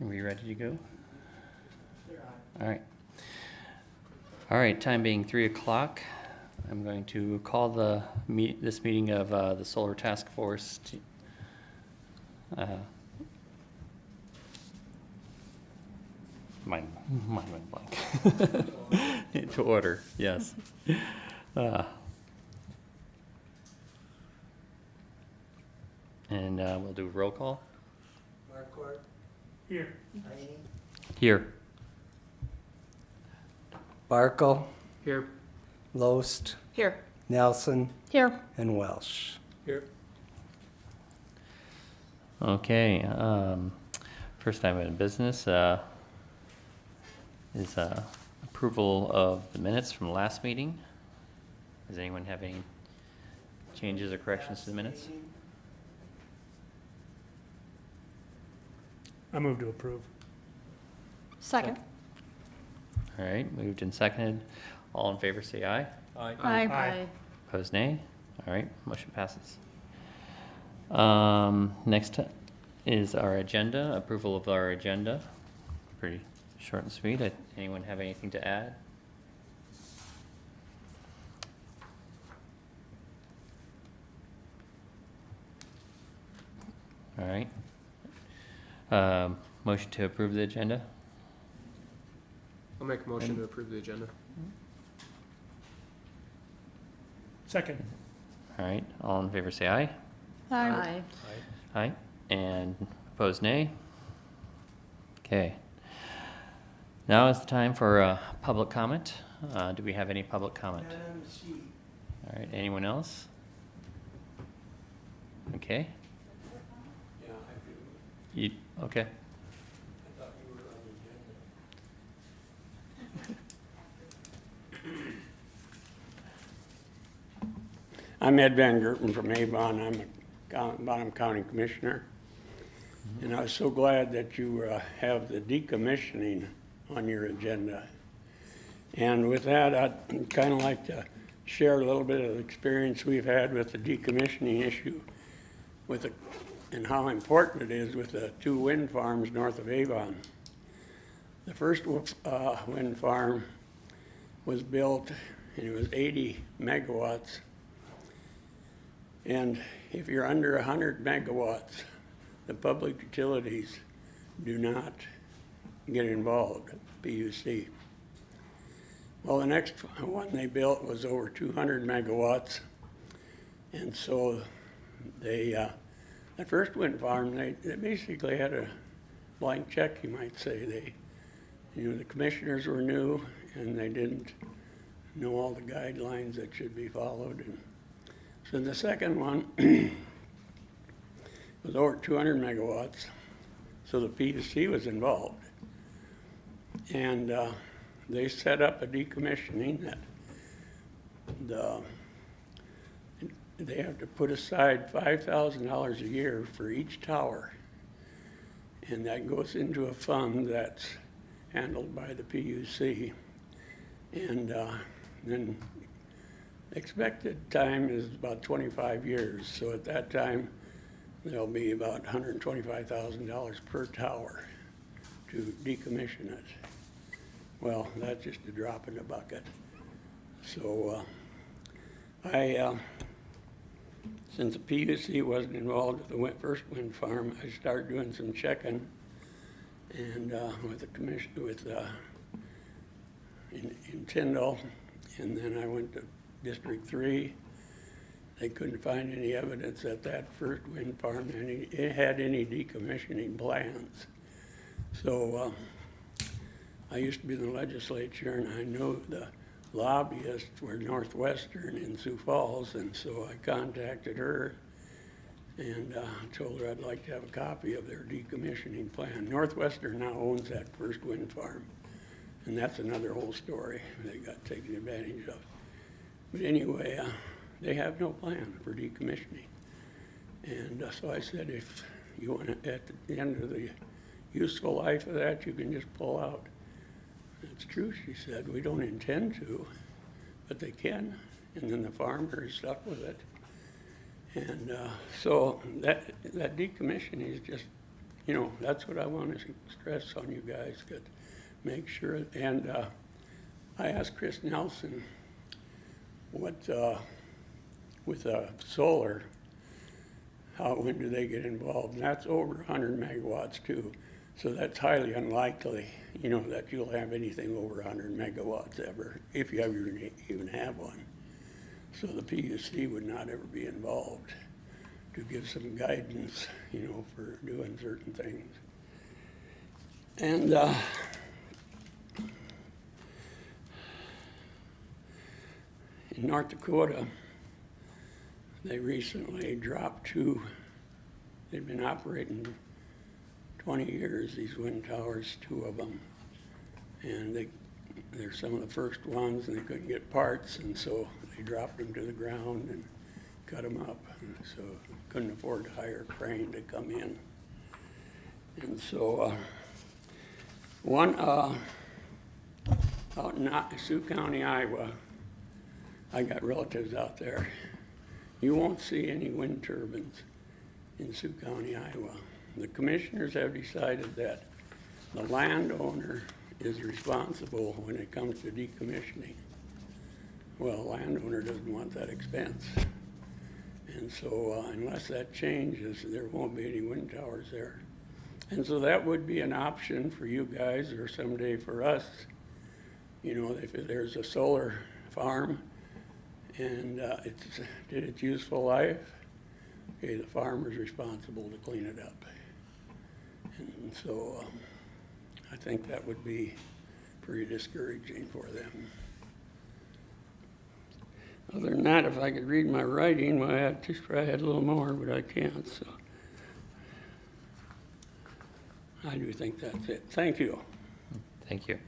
we ready to go? All right. All right, time being 3 o'clock, I'm going to call this meeting of the Solar Task Force mine went blank. To order, yes. And we'll do a roll call. Marquardt. Here. Heine. Here. Barkle. Here. Loest. Here. Nelson. Here. And Welsh. Here. Okay, first item of business is approval of the minutes from the last meeting. Does anyone have any changes or corrections to the minutes? I move to approve. Second. All right, moved and seconded. All in favor say aye. Aye. Opposed nay. All right, motion passes. Next is our agenda, approval of our agenda. Pretty short and sweet. Anyone have anything to add? All right. Motion to approve the agenda? I'll make a motion to approve the agenda. Second. All right, all in favor say aye. Aye. Aye. And opposed nay? Okay. Now is the time for public comment. Do we have any public comment? All right, anyone else? Okay. Yeah, I do. You, okay. I thought you were on the agenda. I'm Ed Van Gerten from Avon. I'm a Bottom County Commissioner. And I was so glad that you have the decommissioning on your agenda. And with that, I'd kind of like to share a little bit of the experience we've had with the decommissioning issue and how important it is with the 2 wind farms north of Avon. The first wind farm was built, and it was 80 megawatts. And if you're under 100 megawatts, the public utilities do not get involved, PUC. Well, the next one they built was over 200 megawatts. And so the first wind farm, they basically had a blank check, you might say. The commissioners were new, and they didn't know all the guidelines that should be followed. And so the second one was over 200 megawatts, so the PUC was involved. And they set up a decommissioning that they have to put aside $5,000 a year for each tower. And that goes into a fund that's handled by the PUC. And then expected time is about 25 years. So at that time, there'll be about $125,000 per tower to decommission it. Well, that's just a drop in the bucket. So since the PUC wasn't involved with the first wind farm, I started doing some checking, and with the commission, in Tyndall, and then I went to District 3. They couldn't find any evidence that that first wind farm it had any decommissioning plans. So I used to be in the legislature, and I knew the lobbyists were Northwestern in Sioux Falls, and so I contacted her and told her I'd like to have a copy of their decommissioning plan. Northwestern now owns that first wind farm, and that's another whole story they got taken advantage of. But anyway, they have no plan for decommissioning. And so I said, if you want to, at the end of the useful life of that, you can just pull out. It's true, she said. We don't intend to, but they can. And then the farmer is stuck with it. And so that decommissioning is just you know, that's what I want to stress on you guys, that make sure, and I asked Chris Nelson what, with solar, when do they get involved? And that's over 100 megawatts too. So that's highly unlikely, you know, that you'll have anything over 100 megawatts ever, if you ever even have one. So the PUC would not ever be involved to give some guidance, you know, for doing certain things. And in North Dakota, they recently dropped two. They've been operating 20 years, these wind towers, two of them. And they're some of the first ones, and they couldn't get parts, and so they dropped them to the ground and cut them up. And so couldn't afford to hire a crane to come in. And so one out in Sioux County, Iowa, I got relatives out there. You won't see any wind turbines in Sioux County, Iowa. The commissioners have decided that the landowner is responsible when it comes to decommissioning. Well, the landowner doesn't want that expense. And so unless that changes, there won't be any wind towers there. And so that would be an option for you guys, or someday for us. You know, if there's a solar farm and did its useful life, okay, the farmer's responsible to clean it up. And so I think that would be pretty discouraging for them. Other than that, if I could read my writing, well, I had a little more, but I can't, so. I do think that's it. Thank you. Thank you.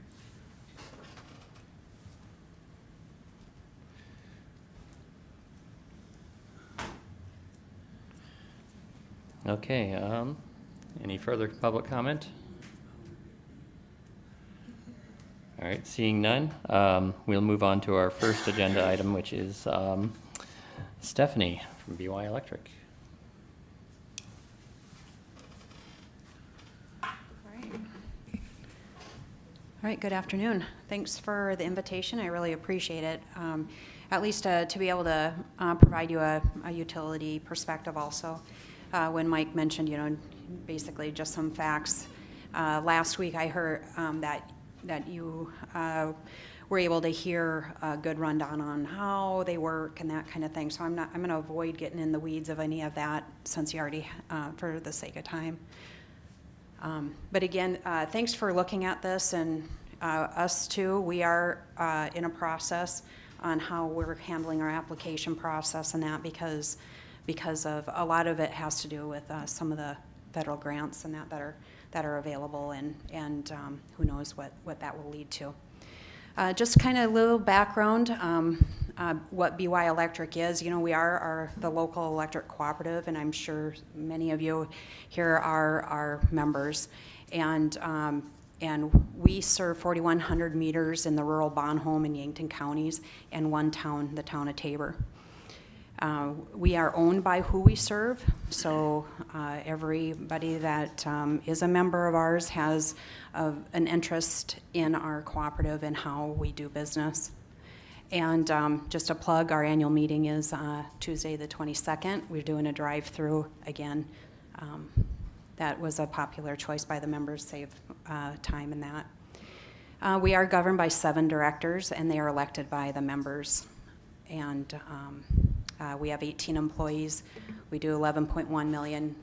Okay, any further public comment? All right, seeing none, we'll move on to our first agenda item, which is Stephanie from BY Electric. All right, good afternoon. Thanks for the invitation. I really appreciate it. At least to be able to provide you a utility perspective also. When Mike mentioned, you know, basically just some facts. Last week I heard that you were able to hear a good rundown on how they work and that kind of thing. So I'm going to avoid getting in the weeds of any of that since you already, for the sake of time. But again, thanks for looking at this, and us too. We are in a process on how we're handling our application process and that because of a lot of it has to do with some of the federal grants and that are available, and who knows what that will lead to. Just kind of a little background, what BY Electric is. You know, we are the local electric cooperative, and I'm sure many of you here are our members. And we serve 4,100 meters in the rural Bonholm and Yankton counties, and one town, the town of Tabor. We are owned by who we serve, so everybody that is a member of ours has an interest in our cooperative and how we do business. And just a plug, our annual meeting is Tuesday the 22nd. We're doing a drive-through again. That was a popular choice by the members, save time in that. We are governed by 7 directors, and they are elected by the members. And we have 18 employees. We do 11.1 million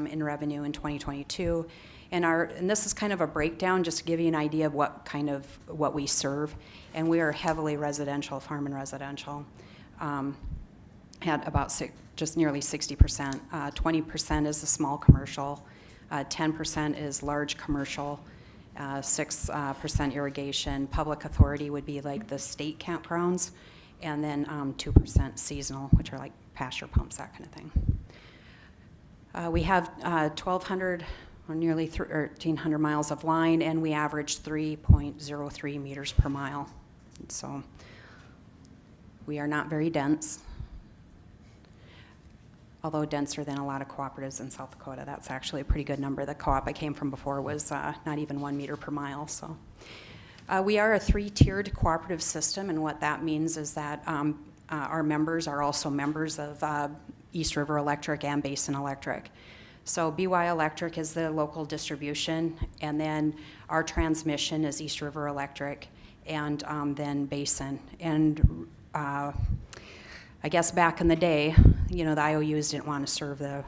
in revenue in 2022. And this is kind of a breakdown just to give you an idea of what we serve. And we are heavily residential, farm and residential. At about just nearly 60%. 20% is the small commercial. 10% is large commercial. 6% irrigation. Public authority would be like the state campgrounds. And then 2% seasonal, which are like pasture pumps, that kind of thing. We have 1,200 or nearly 1,300 miles of line, and we average 3.03 meters per mile. So we are not very dense. although denser than a lot of cooperatives in South Dakota. That's actually a pretty good number. The co-op I came from before was not even 1 meter per mile. So we are a 3-tiered cooperative system, and what that means is that our members are also members of East River Electric and Basin Electric. So BY Electric is the local distribution, and then our transmission is East River Electric, and then Basin. And I guess back in the day, the IOUs didn't want to serve the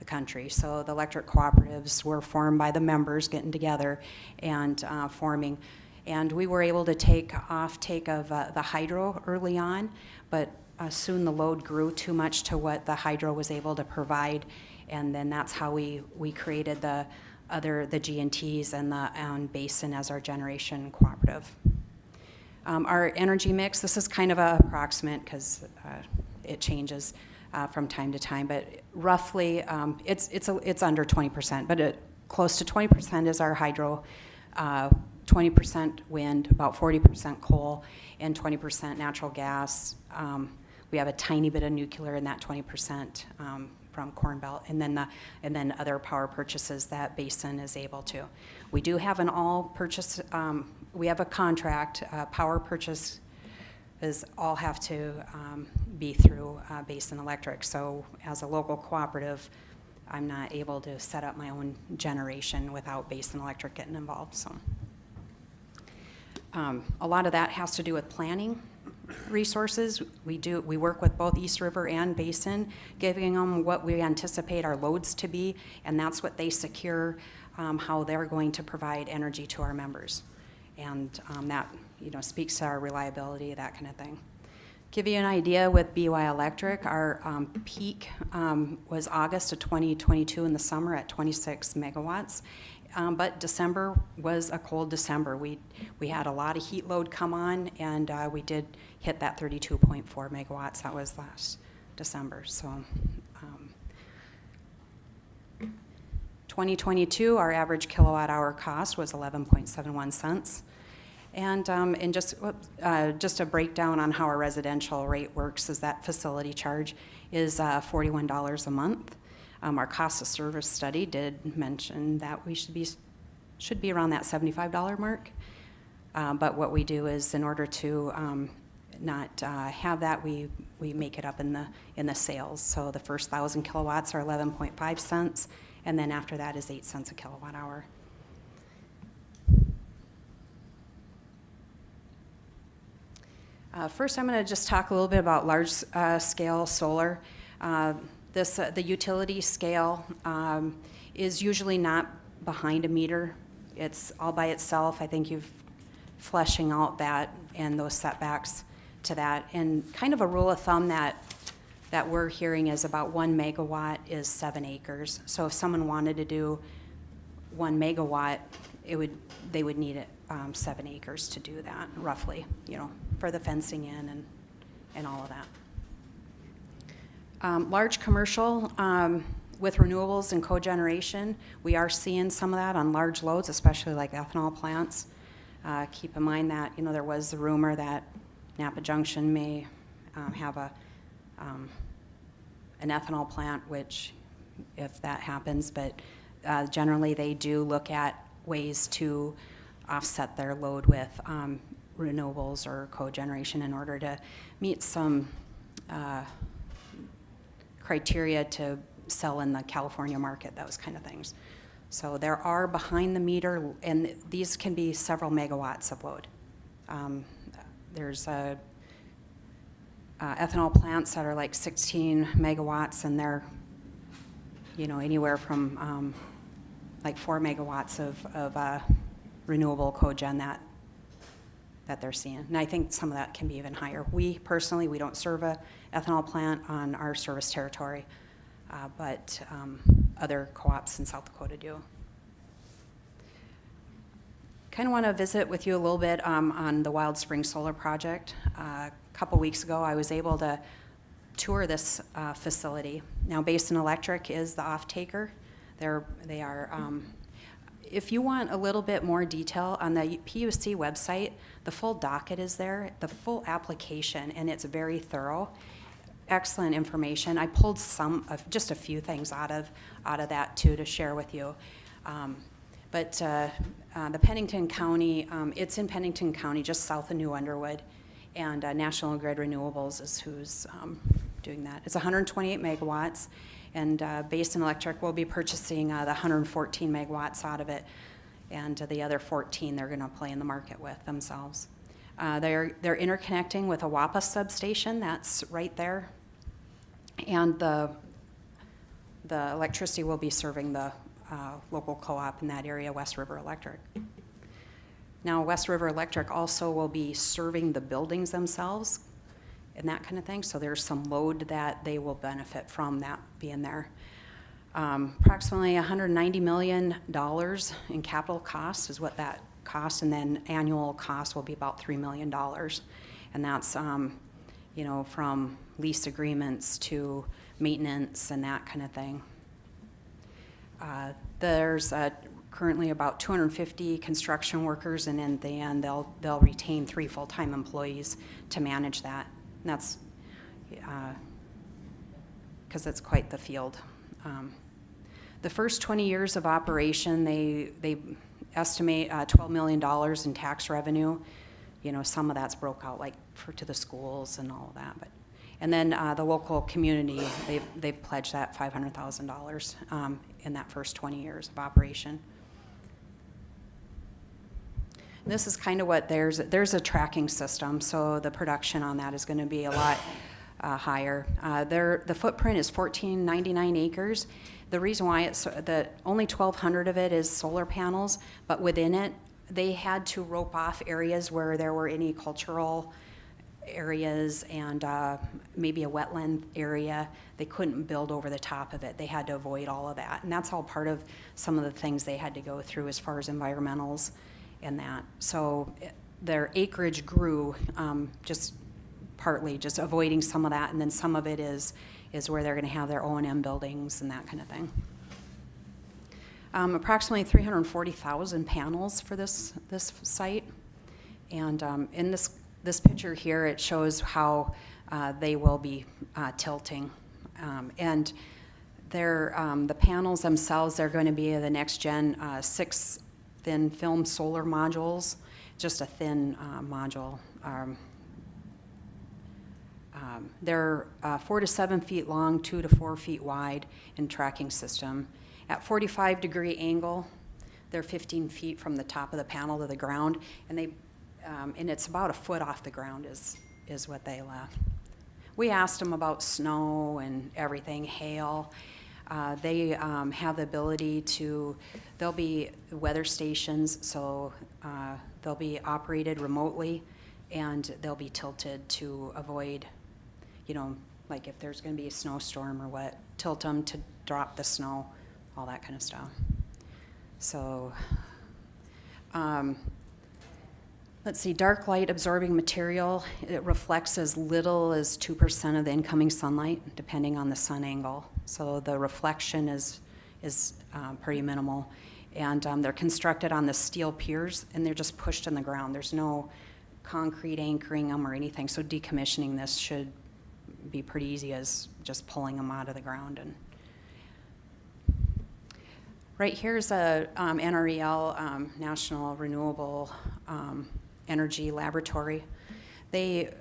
country, so the electric cooperatives were formed by the members getting together and forming. And we were able to take offtake of the hydro early on, but soon the load grew too much to what the hydro was able to provide, and then that's how we created the G&Ts and Basin as our generation cooperative. Our energy mix, this is kind of a approximate because it changes from time to time, but roughly it's under 20%, but close to 20% is our hydro, 20% wind, about 40% coal, and 20% natural gas. We have a tiny bit of nuclear in that 20% from Corn Belt, and then other power purchases that Basin is able to. We do have an all purchase. We have a contract. Power purchase is all have to be through Basin Electric. So as a local cooperative, I'm not able to set up my own generation without Basin Electric getting involved. So a lot of that has to do with planning resources. We work with both East River and Basin, giving them what we anticipate our loads to be, and that's what they secure how they're going to provide energy to our members. And that speaks to our reliability, that kind of thing. Give you an idea with BY Electric, our peak was August of 2022 in the summer at 26 megawatts. But December was a cold December. We had a lot of heat load come on, and we did hit that 32.4 megawatts. That was last December. So 2022, our average kilowatt hour cost was 11.71 cents. And just a breakdown on how our residential rate works is that facility charge is $41 a month. Our cost of service study did mention that we should be around that $75 mark. But what we do is, in order to not have that, we make it up in the sales. So the first 1,000 kilowatts are 11.5 cents, and then after that is 8 cents a kilowatt hour. First, I'm going to just talk a little bit about large scale solar. The utility scale is usually not behind a meter. It's all by itself. I think you're fleshing out that and those setbacks to that. And kind of a rule of thumb that we're hearing is about 1 megawatt is 7 acres. So if someone wanted to do 1 megawatt, they would need 7 acres to do that, roughly, for the fencing in and all of that. Large commercial with renewables and cogeneration, we are seeing some of that on large loads, especially like ethanol plants. Keep in mind that there was the rumor that Napa Junction may have an ethanol plant, which if that happens, but generally they do look at ways to offset their load with renewables or cogeneration in order to meet some criteria to sell in the California market, those kind of things. So there are behind the meter, and these can be several megawatts of load. There's ethanol plants that are like 16 megawatts, and they're anywhere from like 4 megawatts of renewable cogen that they're seeing. And I think some of that can be even higher. We personally, we don't serve a ethanol plant on our service territory, but other co-ops in South Dakota do. Kind of want to visit with you a little bit on the Wild Spring Solar Project. A couple weeks ago, I was able to tour this facility. Now, Basin Electric is the off-taker. They are. If you want a little bit more detail on the PUC website, the full docket is there, the full application, and it's very thorough. excellent information. I pulled just a few things out of that too to share with you. But the Pennington County, it's in Pennington County, just south of New Underwood, and National Grid Renewables is who's doing that. It's 128 megawatts, and Basin Electric will be purchasing the 114 megawatts out of it, and the other 14 they're going to play in the market with themselves. They're interconnecting with a WAPA substation that's right there, and the electricity will be serving the local co-op in that area, West River Electric. Now, West River Electric also will be serving the buildings themselves and that kind of thing, so there's some load that they will benefit from that being there. Approximately $190 million in capital costs is what that costs, and then annual cost will be about $3 million. And that's, you know, from lease agreements to maintenance and that kind of thing. There's currently about 250 construction workers, and in the end, they'll retain 3 full-time employees to manage that. And that's because it's quite the field. The first 20 years of operation, they estimate $12 million in tax revenue. You know, some of that's broke out like to the schools and all of that, but. And then the local community, they've pledged that $500,000 in that first 20 years of operation. And this is kind of what there's a tracking system, so the production on that is going to be a lot higher. The footprint is 1,499 acres. The reason why it's only 1,200 of it is solar panels, but within it, they had to rope off areas where there were any cultural areas and maybe a wetland area. They couldn't build over the top of it. They had to avoid all of that. And that's all part of some of the things they had to go through as far as environmentals and that. So their acreage grew just partly just avoiding some of that, and then some of it is where they're going to have their O&M buildings and that kind of thing. Approximately 340,000 panels for this site. And in this picture here, it shows how they will be tilting. And the panels themselves, they're going to be the next gen 6 thin film solar modules, just a thin module. They're 4 to 7 feet long, 2 to 4 feet wide in tracking system. At 45-degree angle, they're 15 feet from the top of the panel to the ground, and and it's about a foot off the ground is what they left. We asked them about snow and everything, hail. They have the ability there'll be weather stations, so they'll be operated remotely, and they'll be tilted to avoid, you know, like if there's going to be a snowstorm or what, tilt them to drop the snow, all that kind of stuff. So, let's see, dark light absorbing material, it reflects as little as 2% of the incoming sunlight, depending on the sun angle. So the reflection is pretty minimal. And they're constructed on the steel piers, and they're just pushed in the ground. There's no concrete anchoring them or anything. So decommissioning this should be pretty easy as just pulling them out of the ground. And right here's a NREL, National Renewable Energy Laboratory. They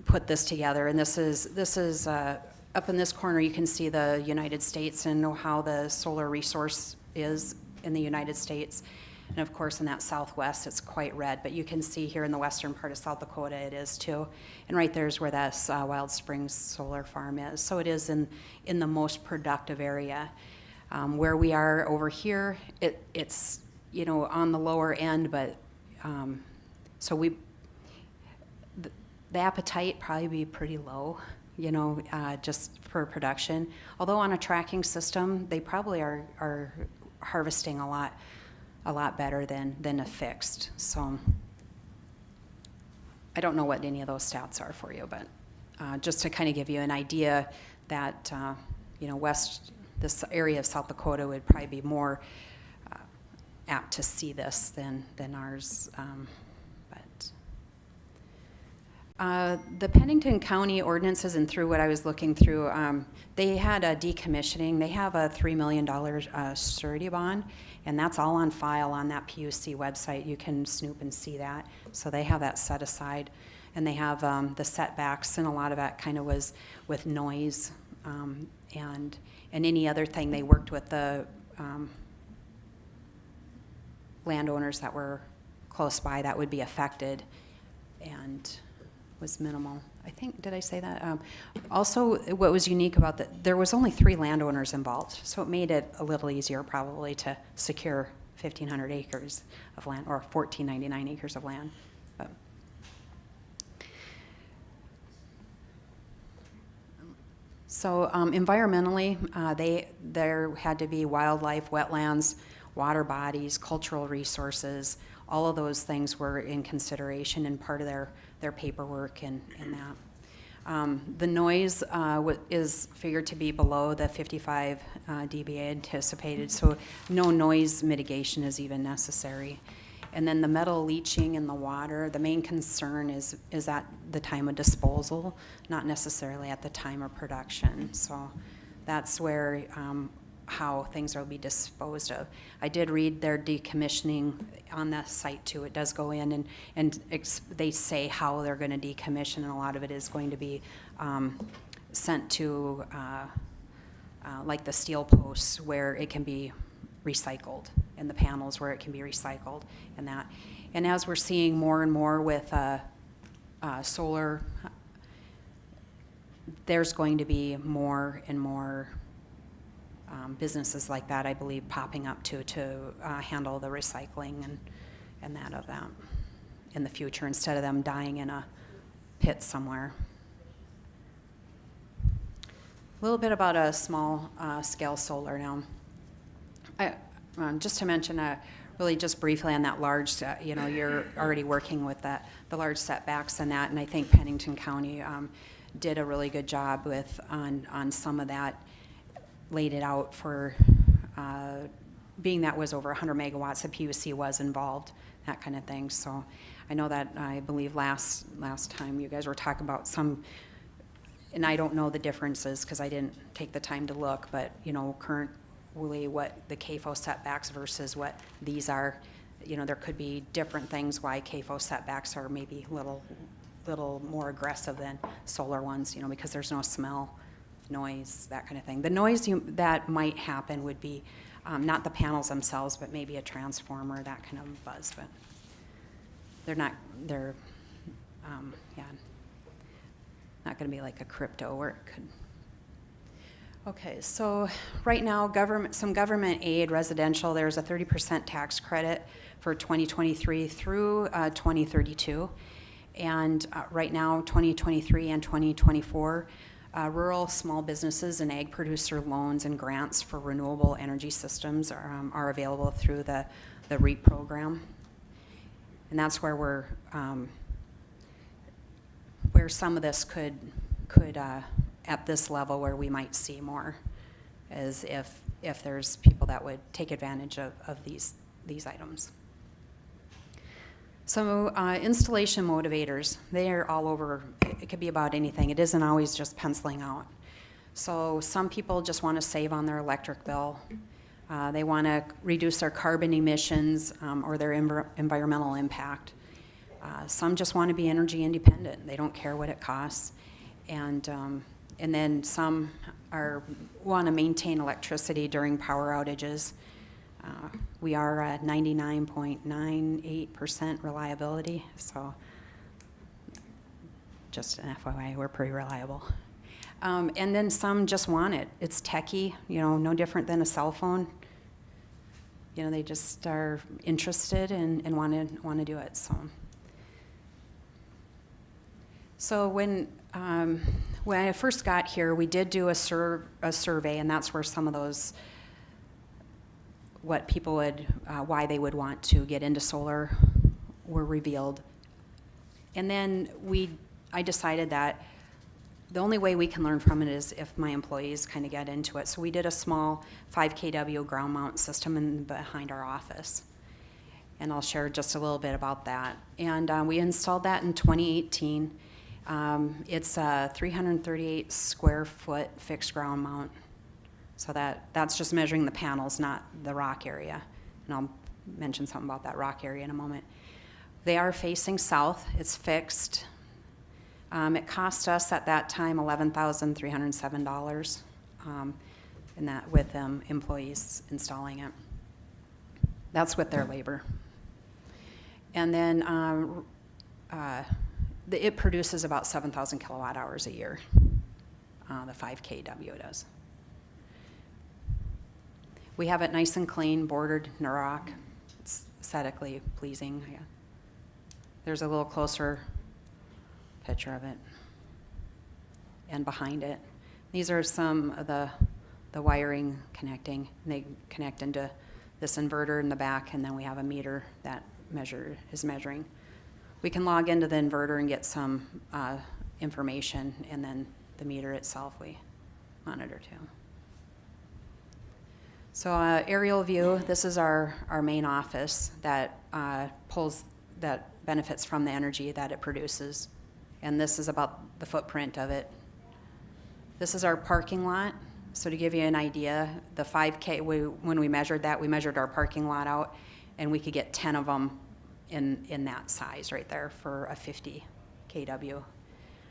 put this together, and this is up in this corner. You can see the United States and know how the solar resource is in the United States. And of course, in that southwest, it's quite red, but you can see here in the western part of South Dakota, it is too. And right there's where that Wild Springs solar farm is. So it is in the most productive area. Where we are over here, it's, you know, on the lower end, but so the appetite probably be pretty low, you know, just for production. Although on a tracking system, they probably are harvesting a lot better than a fixed. So I don't know what any of those stats are for you, but just to kind of give you an idea that, you know, this area of South Dakota would probably be more apt to see this than ours. But The Pennington County ordinances and through what I was looking through, they had a decommissioning. They have a $3 million surety bond, and that's all on file on that PUC website. You can snoop and see that. So they have that set aside, and they have the setbacks, and a lot of that kind of was with noise and any other thing. They worked with the landowners that were close by that would be affected, and was minimal. I think, did I say that? Also, what was unique about that, there was only 3 landowners involved, so it made it a little easier probably to secure 1,500 acres of land, or 1,499 acres of land. But so environmentally, there had to be wildlife, wetlands, water bodies, cultural resources. All of those things were in consideration and part of their paperwork and that. The noise is figured to be below the 55 dBA anticipated, so no noise mitigation is even necessary. And then the metal leaching in the water, the main concern is at the time of disposal, not necessarily at the time of production. So that's where how things will be disposed of. I did read their decommissioning on that site too. It does go in and they say how they're going to decommission, and a lot of it is going to be sent to like the steel posts where it can be recycled, and the panels where it can be recycled, and that. And as we're seeing more and more with solar, there's going to be more and more businesses like that, I believe, popping up to handle the recycling and that of that in the future, instead of them dying in a pit somewhere. A little bit about a small scale solar now. Just to mention, really just briefly on that large, you're already working with the large setbacks and that, and I think Pennington County did a really good job with on some of that, laid it out for being that was over 100 megawatts, the PUC was involved, that kind of thing. So I know that, I believe last time you guys were talking about some, and I don't know the differences because I didn't take the time to look, but currently what the CAFO setbacks versus what these are, there could be different things why CAFO setbacks are maybe little more aggressive than solar ones, because there's no smell, noise, that kind of thing. The noise that might happen would be not the panels themselves, but maybe a transformer, that kind of buzz, but they're not going to be like a crypto where it could. Okay, so right now, some government aid, residential, there's a 30% tax credit for 2023 through 2032. And right now, 2023 and 2024, rural small businesses and ag producer loans and grants for renewable energy systems are available through the REAP program. And that's where where some of this could at this level where we might see more, as if there's people that would take advantage of these items. So installation motivators, they are all over. It could be about anything. It isn't always just penciling out. So some people just want to save on their electric bill. They want to reduce their carbon emissions or their environmental impact. Some just want to be energy independent. They don't care what it costs. And then some want to maintain electricity during power outages. We are at 99.98% reliability, so just an FYI, we're pretty reliable. And then some just want it. It's techie, no different than a cell phone. They just are interested and want to do it. So when I first got here, we did do a survey, and that's where some of those, what people would, why they would want to get into solar, were revealed. And then I decided that the only way we can learn from it is if my employees kind of get into it. So we did a small 5 kW ground mount system behind our office. And I'll share just a little bit about that. And we installed that in 2018. It's a 338 square foot fixed ground mount. So that's just measuring the panels, not the rock area. And I'll mention something about that rock area in a moment. They are facing south. It's fixed. It cost us at that time $11,307, and that with employees installing it. That's with their labor. And then it produces about 7,000 kilowatt hours a year. The 5 kW does. We have it nice and clean, bordered in rock. It's aesthetically pleasing. Yeah. There's a little closer picture of it. And behind it, these are some of the wiring connecting. They connect into this inverter in the back, and then we have a meter that is measuring. We can log into the inverter and get some information, and then the meter itself we monitor too. So aerial view, this is our main office that that benefits from the energy that it produces. And this is about the footprint of it. This is our parking lot. So to give you an idea, the 5K, when we measured that, we measured our parking lot out, and we could get 10 of them in that size right there for a 50 kW.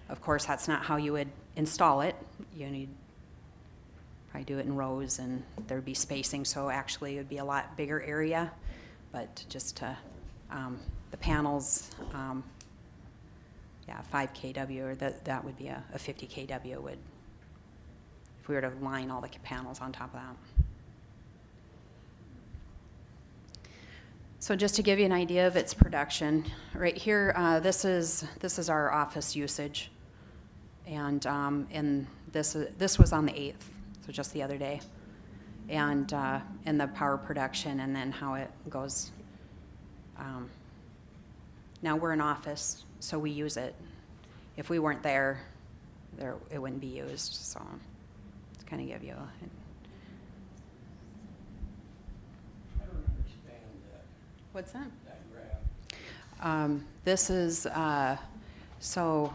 Of course, that's not how you would install it. You need probably do it in rows, and there'd be spacing, so actually it would be a lot bigger area. But just to, the panels, 5 kW, or that would be a 50 kW would, if we were to line all the panels on top of that. So just to give you an idea of its production, right here, this is our office usage, and this was on the 8th, so just the other day, and the power production, and then how it goes. Now we're an office, so we use it. If we weren't there, it wouldn't be used. So to kind of give you I don't understand that. what's that? That graph. This is, so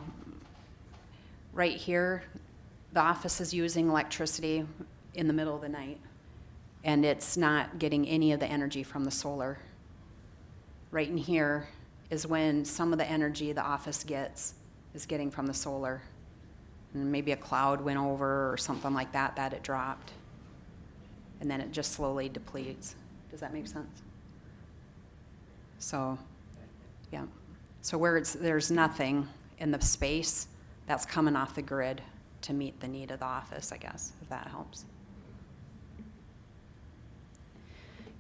right here, the office is using electricity in the middle of the night, and it's not getting any of the energy from the solar. Right in here is when some of the energy the office gets is getting from the solar. And maybe a cloud went over or something like that it dropped. And then it just slowly depletes. Does that make sense? So, yeah. So where there's nothing in the space, that's coming off the grid to meet the need of the office, I guess, if that helps.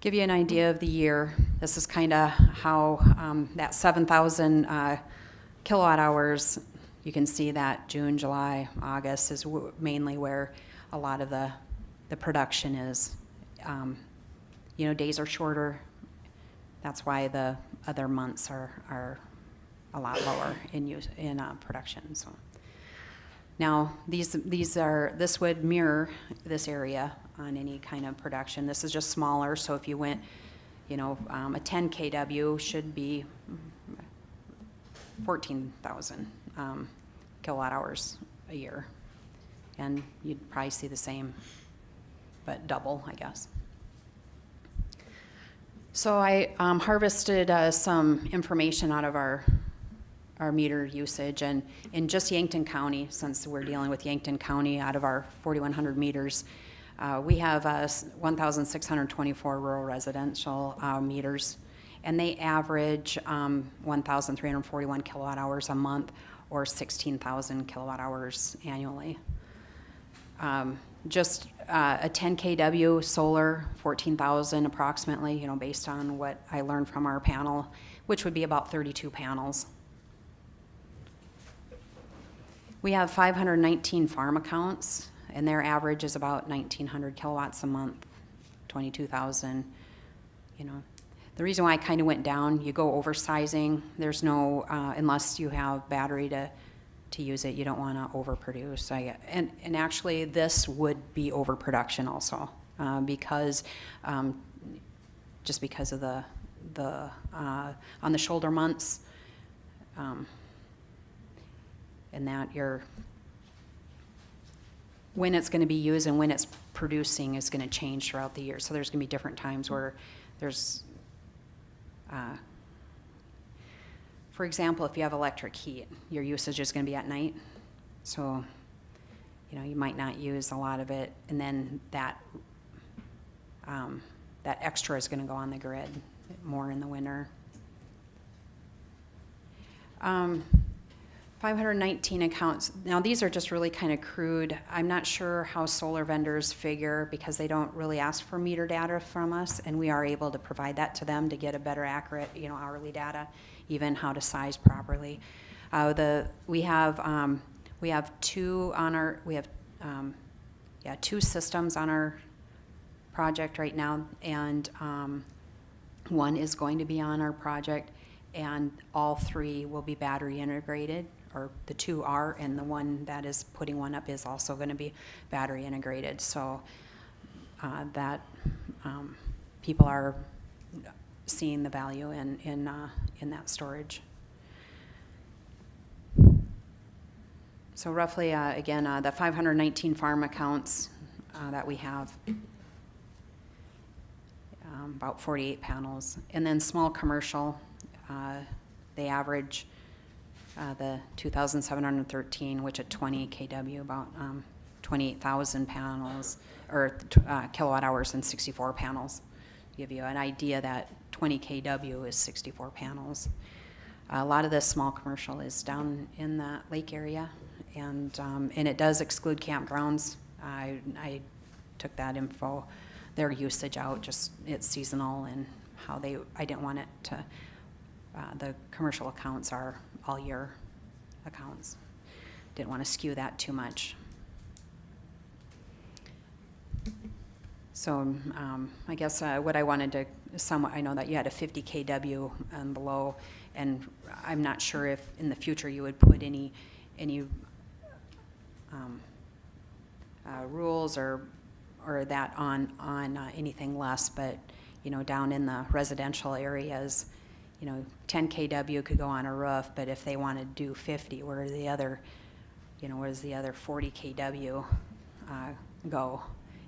Give you an idea of the year. This is kind of how that 7,000 kilowatt hours, you can see that June, July, August is mainly where a lot of the production is. Days are shorter. That's why the other months are a lot lower in production. So now this would mirror this area on any kind of production. This is just smaller, so if you went, a 10 kW should be 14,000 kilowatt hours a year. And you'd probably see the same, but double, I guess. So I harvested some information out of our meter usage, and in just Yankton County, since we're dealing with Yankton County, out of our 4,100 meters, we have 1,624 rural residential meters, and they average 1,341 kilowatt hours a month, or 16,000 kilowatt hours annually. Just a 10 kW solar, 14,000 approximately, based on what I learned from our panel, which would be about 32 panels. We have 519 farm accounts, and their average is about 1,900 kilowatts a month, 22,000. The reason why I kind of went down, you go oversizing. There's no, unless you have battery to use it, you don't want to overproduce. And actually, this would be overproduction also, because just because of the on the shoulder months. and that when it's going to be used and when it's producing is going to change throughout the year. So there's going to be different times where there's, for example, if you have electric heat, your usage is going to be at night. So, you might not use a lot of it, and then that extra is going to go on the grid more in the winter. 519 accounts. Now, these are just really kind of crude. I'm not sure how solar vendors figure because they don't really ask for meter data from us, and we are able to provide that to them to get a better accurate, hourly data, even how to size properly. We have two systems on our project right now, and one is going to be on our project, and all three will be battery integrated, or the two are, and the one that is putting one up is also going to be battery integrated. So that people are seeing the value in that storage. So roughly, again, the 519 farm accounts that we have, about 48 panels. And then small commercial, they average the 2,713, which at 20 kW, about 28,000 panels, or kilowatt hours and 64 panels. Give you an idea that 20 kW is 64 panels. A lot of this small commercial is down in the lake area, and it does exclude campgrounds. I took that info, their usage out, just it's seasonal and how I didn't want it to, the commercial accounts are all year accounts. Didn't want to skew that too much. So I guess what I wanted to somewhat, I know that you had a 50 kW and below, and I'm not sure if in the future you would put any rules or that on anything less, but down in the residential areas, 10 kW could go on a roof, but if they want to do 50, where does the other 40 kW go?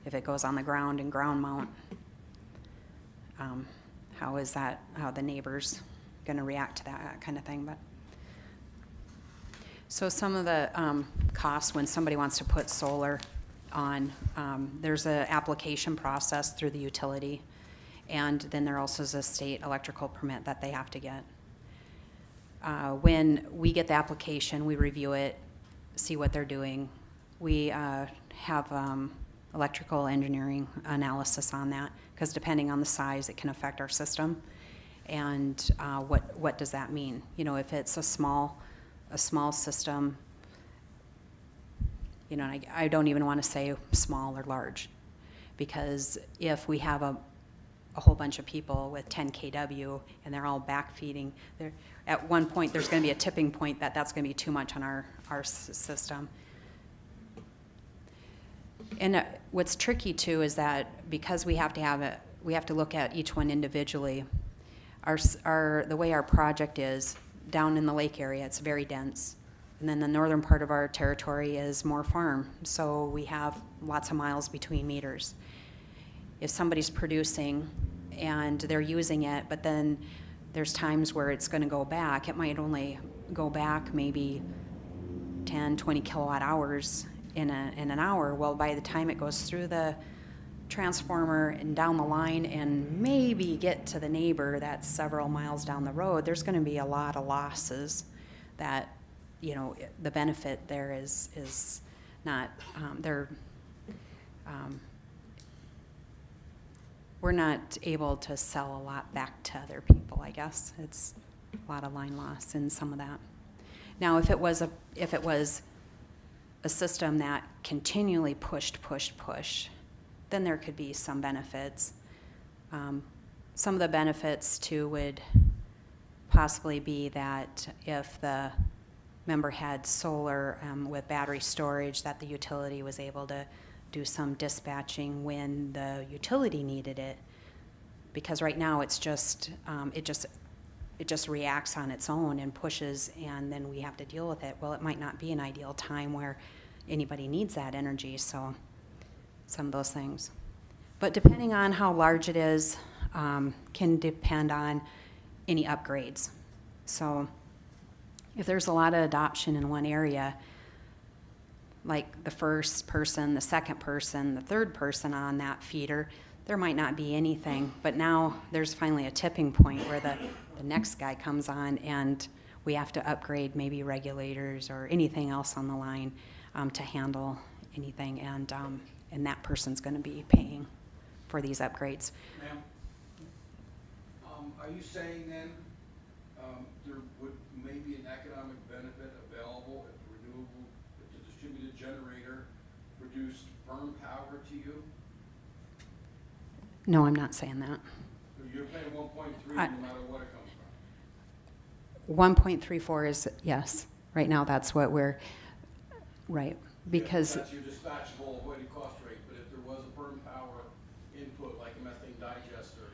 If it goes on the ground and ground mount, how the neighbors going to react to that kind of thing? But so some of the costs when somebody wants to put solar on, there's an application process through the utility, and then there also is a state electrical permit that they have to get. When we get the application, we review it, see what they're doing. We have electrical engineering analysis on that, because depending on the size, it can affect our system. And what does that mean? If it's a small system, and I don't even want to say small or large, because if we have a whole bunch of people with 10 kW and they're all backfeeding, at one point there's going to be a tipping point that's going to be too much on our system. And what's tricky too is that because we have to look at each one individually. The way our project is down in the lake area, it's very dense, and then the northern part of our territory is more farm, so we have lots of miles between meters. If somebody's producing and they're using it, but then there's times where it's going to go back, it might only go back maybe 10, 20 kilowatt hours in an hour. Well, by the time it goes through the transformer and down the line and maybe get to the neighbor that's several miles down the road, there's going to be a lot of losses that, the benefit there is not, we're not able to sell a lot back to other people, I guess. It's a lot of line loss in some of that. Now, if it was a system that continually pushed, then there could be some benefits. Some of the benefits too would possibly be that if the member had solar with battery storage, that the utility was able to do some dispatching when the utility needed it. Because right now it's just it just reacts on its own and pushes, and then we have to deal with it. Well, it might not be an ideal time where anybody needs that energy, so some of those things. But depending on how large it is, can depend on any upgrades. So if there's a lot of adoption in one area, like the first person, the second person, the third person on that feeder, there might not be anything. But now there's finally a tipping point where the next guy comes on and we have to upgrade maybe regulators or anything else on the line to handle anything. And that person's going to be paying for these upgrades. Ma'am, are you saying then there would maybe an economic benefit available if the distributed generator produced firm power to you? No, I'm not saying that. So you're paying 1.3 no matter what it comes from? 1.34 is, yes, right now that's what we're, right, because, That's your dispatchable avoided cost rate, but if there was a firm power input like a methane digester,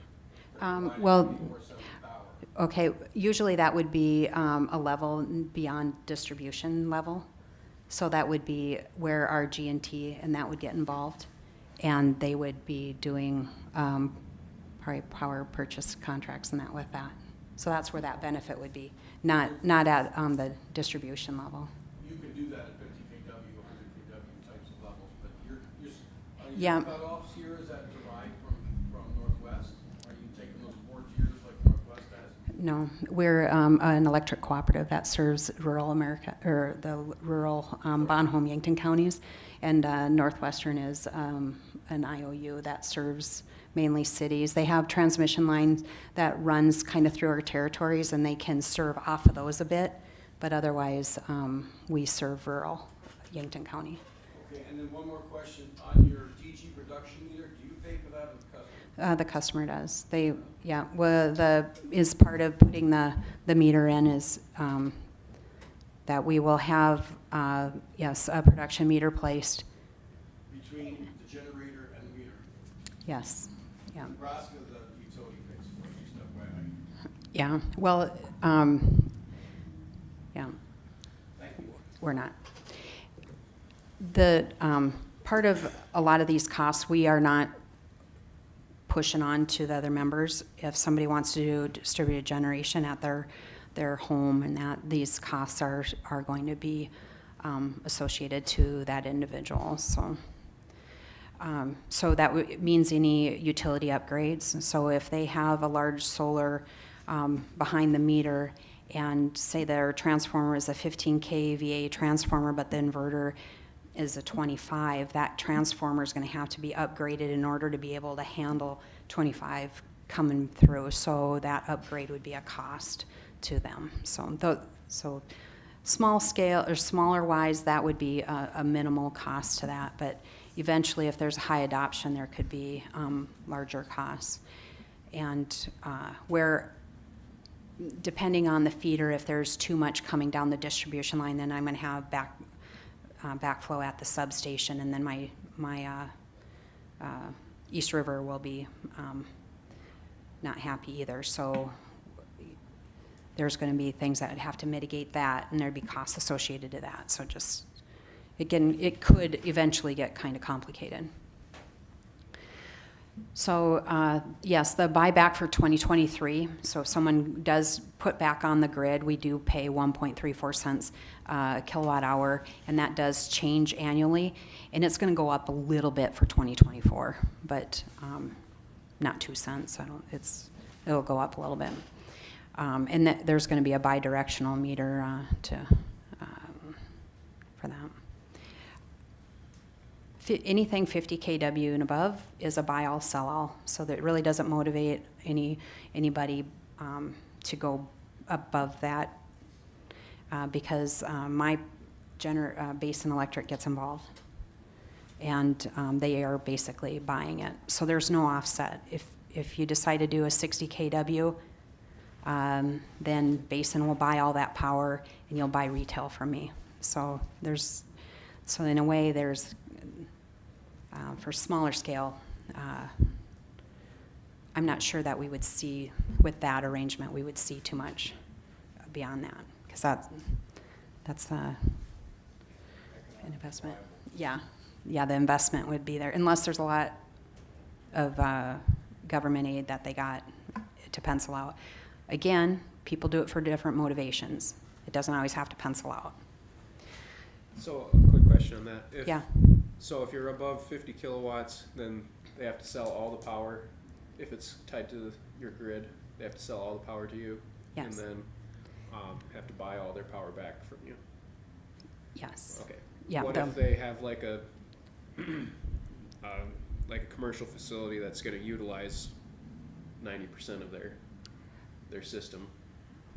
that well, provided 24/7 power. okay, usually that would be a level beyond distribution level. So that would be where our G&T and that would get involved. And they would be doing probably power purchase contracts and that with that. So that's where that benefit would be, not at the distribution level. You can do that at 50 kW, 100 kW types of levels, but are Yeah. your cutoffs here, is that derived from Northwest? Are you taking those 4 tiers like Northwest has? No, we're an electric cooperative that serves rural America, or the rural Bonhomme, Yankton counties, and Northwestern is an IOU that serves mainly cities. They have transmission lines that runs kind of through our territories, and they can serve off of those a bit, but otherwise we serve rural Yankton County. Okay, and then one more question. On your DG production meter, do you pay for that or the customer? The customer does. They, yeah, well, is part of putting the meter in is that we will have, yes, a production meter placed. Between the generator and the meter? Yes, yeah. Nebraska, the utility pays for it, just FYI. Yeah, well, yeah, Thank you. we're not. The part of a lot of these costs, we are not pushing on to the other members. If somebody wants to do distributed generation at their home, and that these costs are going to be associated to that individual. So, so that means any utility upgrades. So if they have a large solar behind the meter, and say their transformer is a 15 kVA transformer, but the inverter is a 25, that transformer is going to have to be upgraded in order to be able to handle 25 coming through. So that upgrade would be a cost to them. So small scale or smaller wise, that would be a minimal cost to that. But eventually, if there's a high adoption, there could be larger costs. And where, depending on the feeder, if there's too much coming down the distribution line, then I'm going to have backflow at the substation, and then my East River will be not happy either. So there's going to be things that would have to mitigate that, and there'd be costs associated to that. So just, again, it could eventually get kind of complicated. So yes, the buyback for 2023, so if someone does put back on the grid, we do pay 1.34 cents a kilowatt hour, and that does change annually, and it's going to go up a little bit for 2024, but not 2 cents. It'll go up a little bit, and there's going to be a bidirectional meter for that. Anything 50 kW and above is a buy all, sell all. So that really doesn't motivate anybody to go above that because my Basin Electric gets involved, and they are basically buying it. So there's no offset. If you decide to do a 60 kW, then Basin will buy all that power, and you'll buy retail from me. So in a way, there's for smaller scale I'm not sure that we would see, with that arrangement, we would see too much beyond that, because that's an investment. Yeah, the investment would be there, unless there's a lot of government aid that they got to pencil out. Again, people do it for different motivations. It doesn't always have to pencil out. So, a quick question on that. Yeah. So if you're above 50 kilowatts, then they have to sell all the power. If it's tied to your grid, they have to sell all the power to you. Yes. And then have to buy all their power back from you. Yes. Okay. Yeah. What if they have like a commercial facility that's going to utilize 90% of their system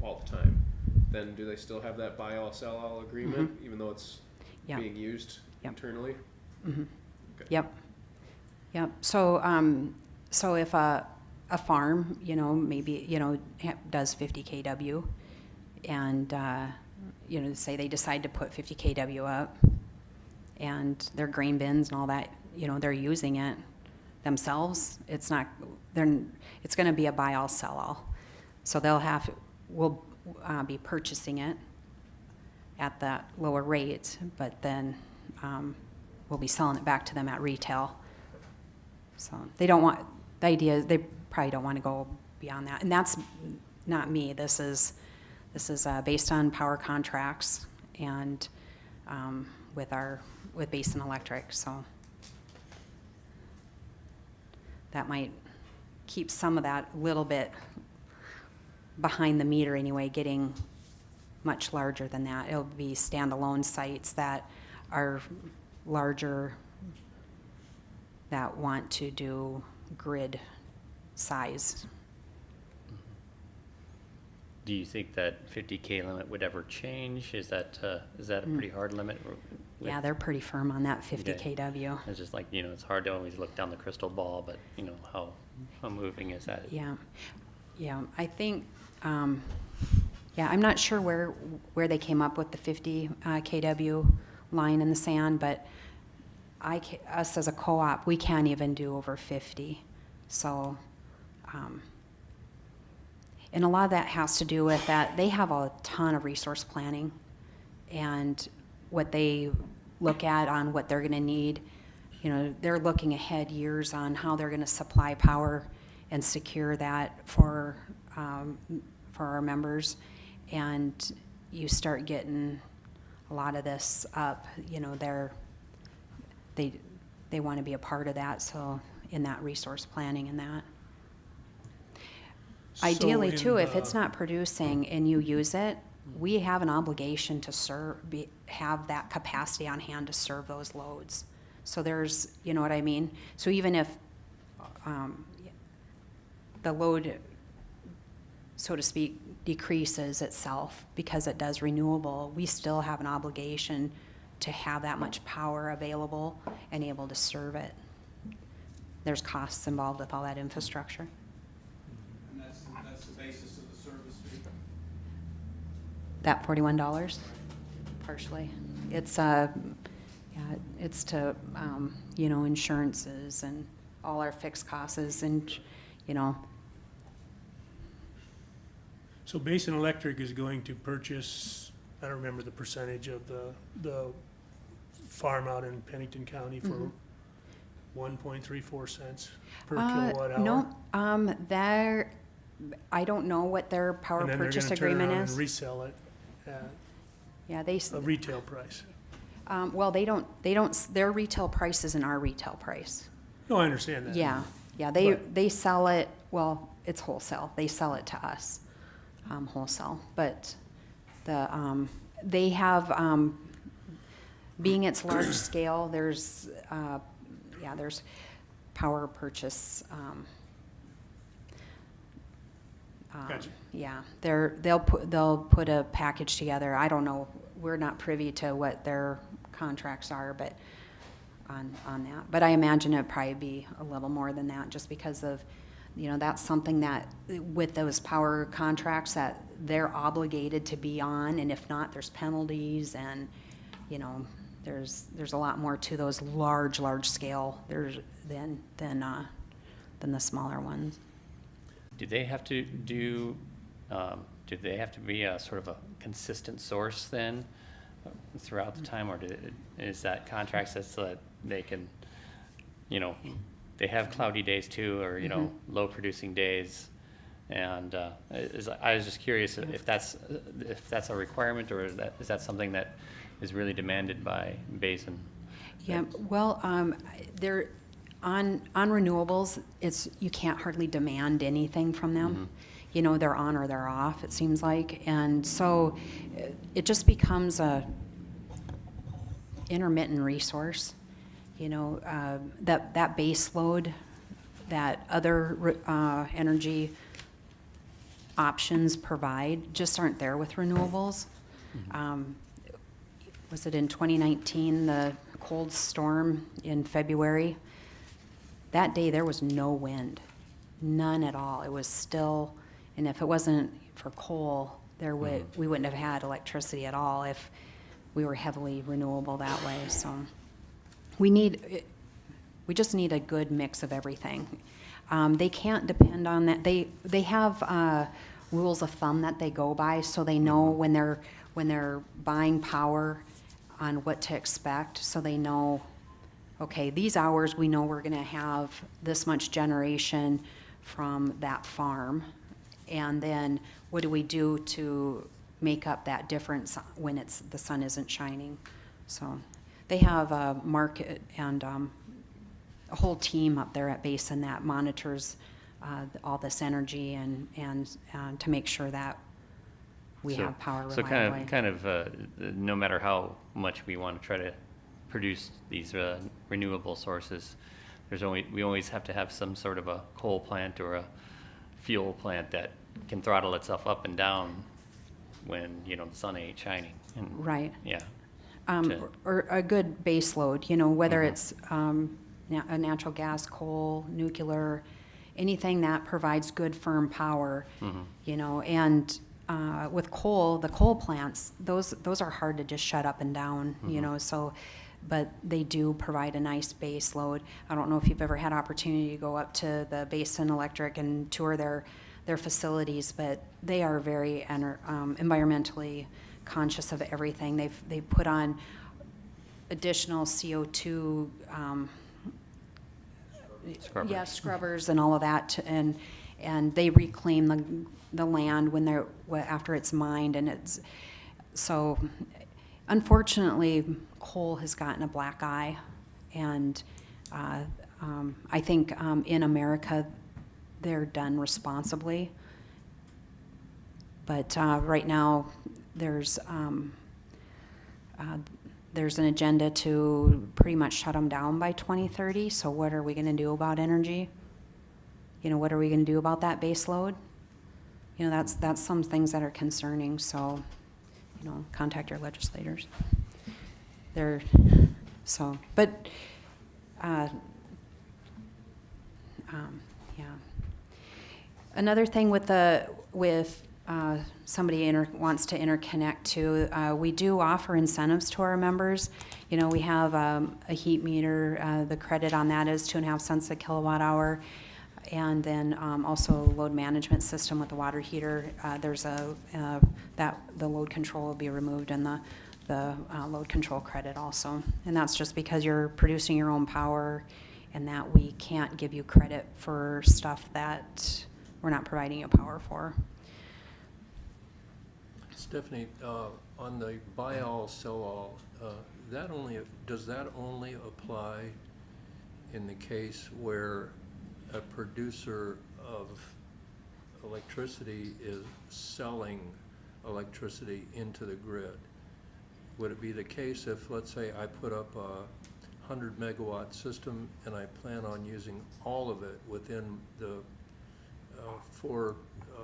all the time? Then do they still have that buy all sell all agreement, even though it's Yeah. being used Yep. internally? Mm-hmm. Okay. Yep. So, so if a farm, maybe, does 50 kW, and, say they decide to put 50 kW up, and their grain bins and all that, they're using it themselves, it's going to be a buy all, sell all. So we'll be purchasing it at that lower rate, but then we'll be selling it back to them at retail. So the idea is they probably don't want to go beyond that. And that's not me. This is based on power contracts and with Basin Electric. So that might keep some of that little bit behind the meter anyway, getting much larger than that. It'll be standalone sites that are larger, that want to do grid size. Do you think that 50K limit would ever change? Is that a pretty hard limit? Yeah, they're pretty firm on that 50 Okay. kW. It's just like, it's hard to always look down the crystal ball, but, how moving is that? Yeah, I think, I'm not sure where they came up with the 50 kW line in the sand, but us as a co-op, we can't even do over 50. So, and a lot of that has to do with that they have a ton of resource planning, and what they look at on what they're going to need, they're looking ahead years on how they're going to supply power and secure that for our members. And you start getting a lot of this up, they want to be a part of that. So in that resource planning and that. Ideally, too, if it's not producing and you use it, we have an obligation to have that capacity on hand to serve those loads. So there's, you know what I mean? So even if the load, so to speak, decreases itself because it does renewable, we still have an obligation to have that much power available and able to serve it. There's costs involved with all that infrastructure. And that's the basis of the service fee? That $41, partially. It's it's to insurances and all our fixed costs and So Basin Electric is going to purchase, I don't remember the percentage of the farm out in Pennington County for 1.34 cents per kilowatt hour. No, I don't know what their power purchase agreement And then is. they're going to turn around and resell it at Yeah, they, a retail price. well, they don't, their retail price isn't our retail price. No, I understand that. Yeah, But- they sell it, well, it's wholesale, they sell it to us, wholesale, but they have, being it's large scale, there's power purchase, Gotcha. yeah, they'll put a package together. I don't know, we're not privy to what their contracts are, but on that. But I imagine it'd probably be a little more than that, just because of, that's something that with those power contracts that they're obligated to be on, and if not, there's penalties, and there's a lot more to those large scale than the smaller ones. do they have to do they have to be a sort of a consistent source then throughout the time, or is that contract says so that they can, you know, they have cloudy days too, or, you know, low producing days? And I was just curious if that's a requirement, or is that something that is really demanded by basin? Yeah, well, there, on renewables, you can't hardly demand anything from them. You know, they're on or they're off, it seems like. And so it just becomes a intermittent resource. You know, that base load, that other energy options provide just aren't there with renewables. Was it in 2019, the cold storm in February? That day there was no wind, none at all. It was still, and if it wasn't for coal, we wouldn't have had electricity at all if we were heavily renewable that way. So we just need a good mix of everything. They can't depend on that. They have rules of thumb that they go by, so they know when they're buying power on what to expect. So they know, okay, these hours we know we're going to have this much generation from that farm, and then what do we do to make up that difference when the sun isn't shining? So they have a market and a whole team up there at Basin that monitors all this energy and to make sure that we have power reliably. So kind of no matter how much we want to try to produce these renewable sources, we always have to have some sort of a coal plant or a fuel plant that can throttle itself up and down when, you know, the sun ain't shining. And, Right. Yeah. Or a good base load, you know, whether it's a natural gas, coal, nuclear, anything that provides good firm power, you know. And with coal, the coal plants, those are hard to just shut up and down, you know. So, but they do provide a nice base load. I don't know if you've ever had opportunity to go up to the Basin Electric and tour their facilities, but they are very environmentally conscious of everything. They've put on additional CO2 Scrubbers. scrubbers and all of that, and they reclaim the land after it's mined, and it's so. Unfortunately, coal has gotten a black eye, and I think in America they're done responsibly. But right now, there's an agenda to pretty much shut them down by 2030. So what are we going to do about energy? You know, what are we going to do about that base load? You know, that's some things that are concerning. So, you know, contact your legislators. Yeah. Another thing with somebody wants to interconnect to, we do offer incentives to our members. You know, we have a heat meter. The credit on that is 2.5 cents a kilowatt hour. And then also load management system with the water heater. There's the load control will be removed, and the load control credit also. And that's just because you're producing your own power, and that we can't give you credit for stuff that we're not providing you power for. Stephanie, on the buy all, sell all, does that only apply in the case where a producer of electricity is selling electricity into the grid? Would it be the case if, let's say, I put up a 100 megawatt system and I plan on using all of it within the four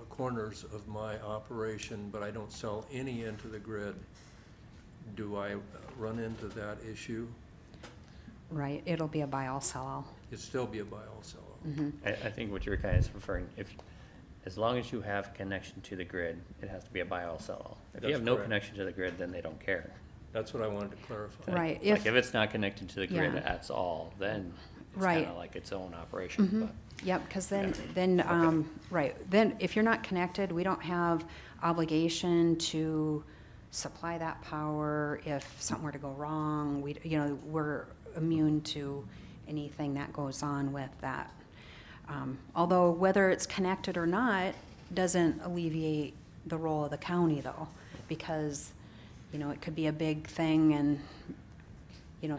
corners of my operation, but I don't sell any into the grid? Do I run into that issue? Right, it'll be a buy all, sell all. It'd still be a buy all, sell all. Mm-hmm. I think what you're kind of referring, as long as you have connection to the grid, it has to be a buy all, sell all. If you That's have no correct. connection to the grid, then they don't care. That's what I wanted to clarify. Right. Like if it's not connected to the grid Yeah. at all, then it's Right. kind of like its own operation. Mhm. But Yep, because right, then if you're not connected, we don't have obligation to supply that power if something were to go wrong. We're immune to anything that goes on with that. Although whether it's connected or not doesn't alleviate the role of the county though, because, it could be a big thing and,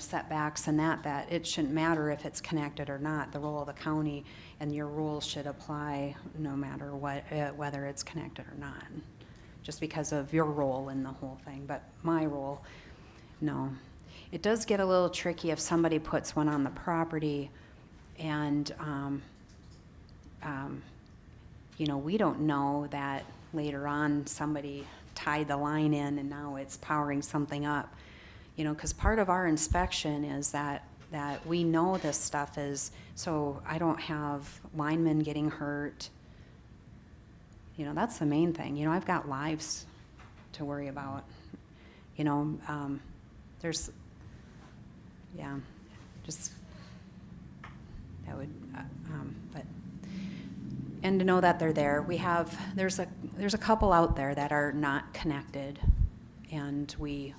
setbacks and that it shouldn't matter if it's connected or not. The role of the county and your rules should apply no matter what, whether it's connected or not, just because of your role in the whole thing. But my role, no. It does get a little tricky if somebody puts one on the property and, we don't know that later on somebody tied the line in and now it's powering something up. Because part of our inspection is that we know this stuff is, so I don't have linemen getting hurt. That's the main thing. I've got lives to worry about. There's, just, that would, but, and to know that they're there. There's a couple out there that are not connected, and we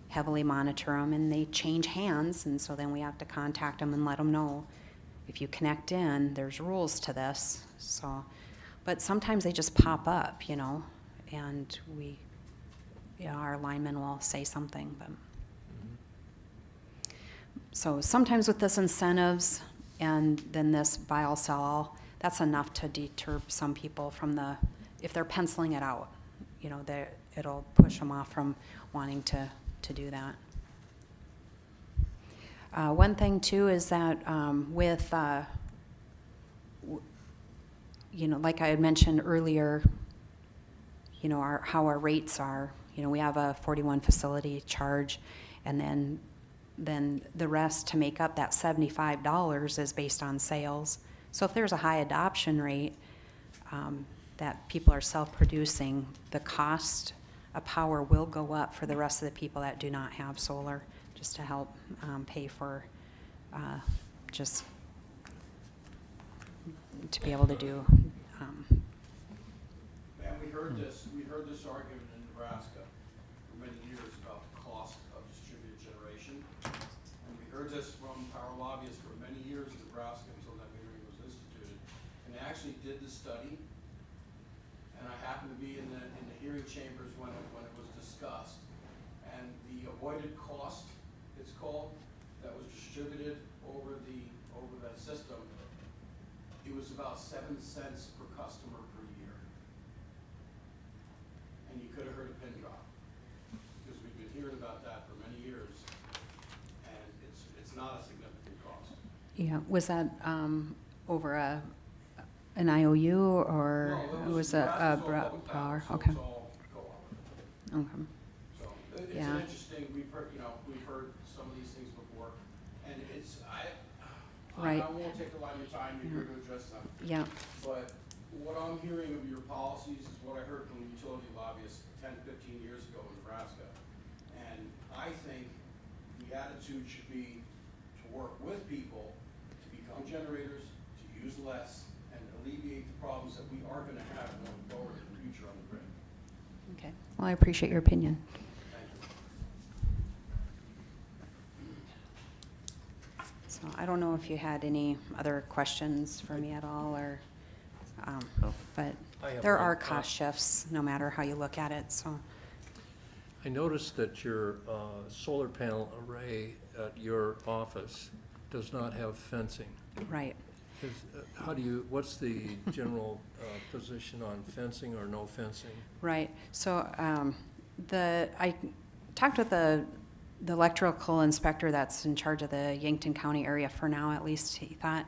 heavily monitor them, and they change hands, and so then we have to contact them and let them know, if you connect in, there's rules to this. So, but sometimes they just pop up, and our linemen will say something. But so sometimes with this incentives and then this buy all sell all, that's enough to deter some people from if they're penciling it out, it'll push them off from wanting to do that. One thing too is that with, like I had mentioned earlier, how our rates are, we have a 41 facility charge, and then the rest to make up that $75 is based on sales. So if there's a high adoption rate, that people are self-producing, the cost of power will go up for the rest of the people that do not have solar, just to help pay for just to be able to do. And we heard this argument in Nebraska for many years about the cost of distributed generation. And we heard this from power lobbyists for many years in Nebraska until that hearing was instituted. And they actually did the study. And I happened to be in the hearing chambers when it was discussed. And the avoided cost, it's called, that was distributed over that system, it was about 7 cents per customer per year. And you could have heard a pin drop, because we've been hearing about that for many years, and it's not a significant cost. Yeah, was that over an IOU or No, was Nebraska's a all public power? so Okay. it's all co-op. Okay. So it's Yeah. an interesting. We've heard some of these things before, and Right. I won't take a lot of your time. You're here to address them. Yeah. But what I'm hearing of your policies is what I heard from the utility lobbyists 10, 15 years ago in Nebraska, and I think the attitude should be to work with people to become generators, to use less, and alleviate the problems that we are going to have going forward in the future on the grid. Okay. Well, I appreciate your opinion. Thank you. So I don't know if you had any other questions for me at all, or, No. but I have there one. are cost shifts no matter how you look at it. So I noticed that your solar panel array at your office does not have fencing. right. What's the general position on fencing or no fencing? Right. So I talked with the electrical inspector that's in charge of the Yankton County area for now, at least he thought.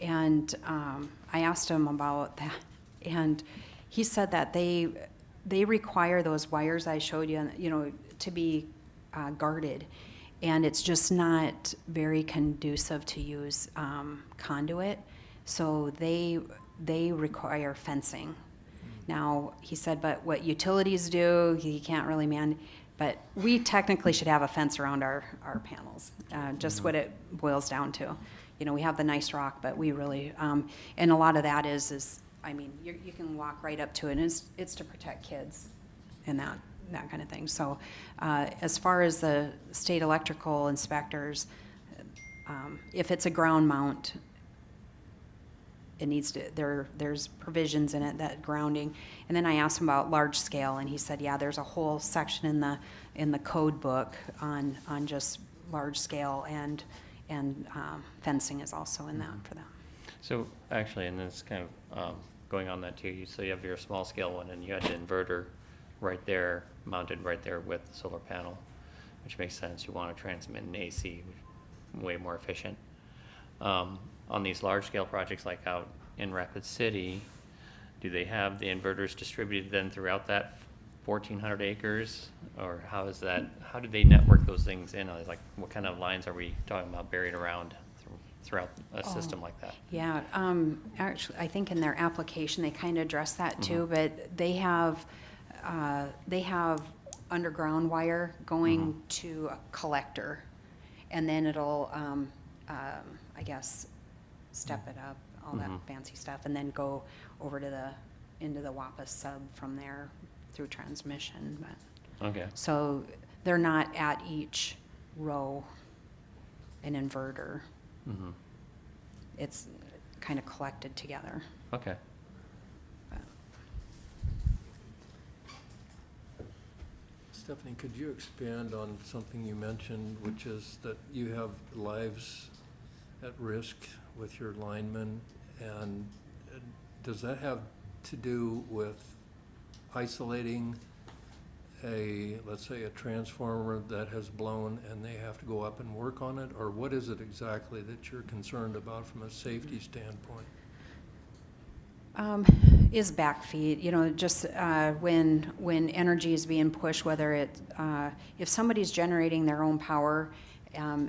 And I asked him about that, and he said that they require those wires I showed you, to be guarded, and it's just not very conducive to use conduit. So they require fencing. Now, he said, but what utilities do, he can't really but we technically should have a fence around our panels, just what it boils down to. we have the nice rock, but we really, and a lot of that is, I mean, you can walk right up to it, and it's to protect kids and that kind of thing. So, as far as the state electrical inspectors, if it's a ground mount, it needs to, there's provisions in it that grounding. And then I asked him about large scale, and he said, yeah, there's a whole section in the code book on just large scale, and fencing is also in that for that. So actually, and this kind of going on that too, so you have your small scale one, and you had an inverter right there, mounted right there with the solar panel, which makes sense. You want to transmit in AC, way more efficient. On these large scale projects like out in Rapid City, do they have the inverters distributed then throughout that 1,400 acres? Or how is that, how do they network those things in? Like, what kind of lines are we talking about buried around throughout a system like that? Yeah, actually, I think in their application, they kind of address that too, but they have underground wire going to a collector, and then it'll, I guess, step it up, all that fancy stuff, and then go over to into the WAPA sub from there through transmission. But Okay. so they're not at each row an inverter. Mm-hmm. It's kind of collected together. Okay. Stephanie, could you expand on something you mentioned, which is that you have lives at risk with your linemen, and does that have to do with isolating let's say a transformer that has blown and they have to go up and work on it, or what is it exactly that you're concerned about from a safety standpoint? Is backfeed, just when energy is being pushed, whether if somebody's generating their own power,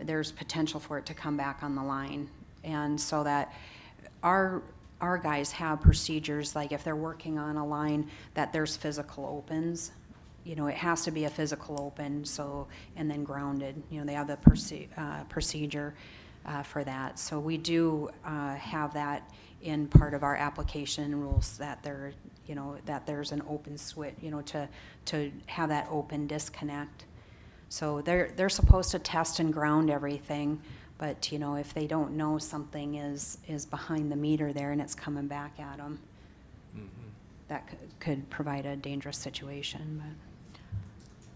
there's potential for it to come back on the line. And so that our guys have procedures, like if they're working on a line, that there's physical opens. It has to be a physical open, and then grounded. They have the procedure for that. So we do have that in part of our application rules, that that there's an open switch, to have that open disconnect. So they're supposed to test and ground everything, but if they don't know something is behind the meter there and it's coming back at them, that could provide a dangerous situation. But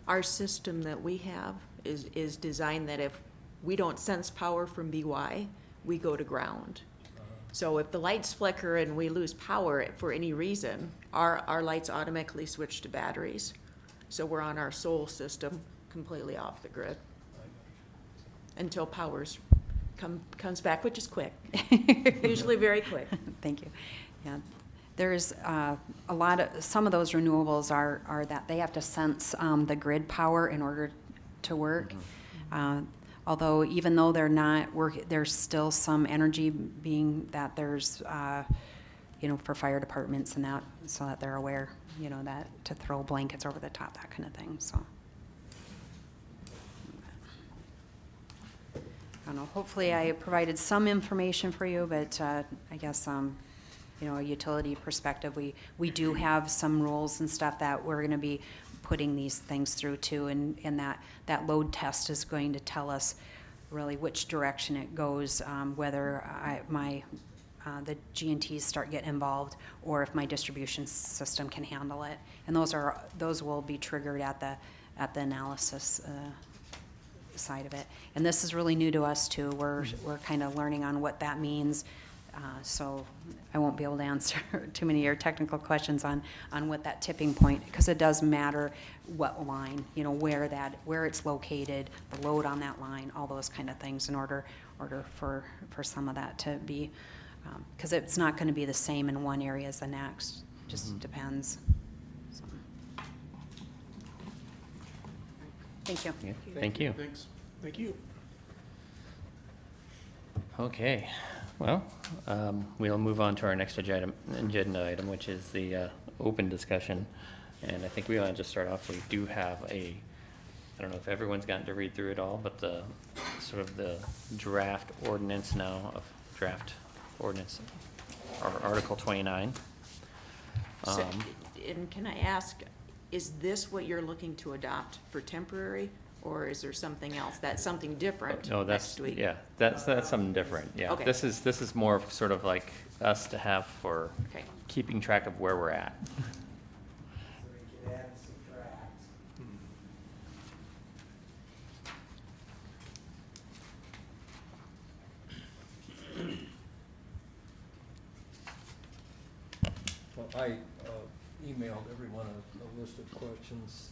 Our system that we have is designed that if we don't sense power from BY, we go to ground. So if the lights flicker and we lose power for any reason, our lights automatically switch to batteries. So we're on our SOL system, completely off the grid, until power's comes back, which is quick, usually very quick. Thank you. Yeah, there's some of those renewables are that they have to sense the grid power in order to work. Although even though they're not working, there's still some energy being that there's, for fire departments and that, so that they're aware, that to throw blankets over the top, that kind of thing. So I don't know. Hopefully, I provided some information for you, but I guess a utility perspective, we do have some rules and stuff that we're going to be putting these things through too, and that load test is going to tell us really which direction it goes, whether the G&Ts start getting involved, or if my distribution system can handle it. And those will be triggered at the analysis side of it. And this is really new to us too. We're kind of learning on what that means. So I won't be able to answer too many of your technical questions on what that tipping point, because it does matter what line, where it's located, the load on that line, all those kind of things in order for some of that to be, because it's not going to be the same in one area as the next. Just depends. So. Thank you. Yeah, thank you. Thanks. Thank you. Okay, well, we'll move on to our next agenda item, which is the open discussion. And I think we want to just start off, we do have a I don't know if everyone's gotten to read through it all, but the, sort of the draft ordinance now of draft ordinance, or Article 29. So, and can I ask, is this what you're looking to adopt for temporary, or is there something else? That's something different No, that's, next week? yeah, that's something different, yeah. Okay. This is more of sort of like us to have for Okay. keeping track of where we're at. So we can add and subtract. Well, I emailed everyone a list of questions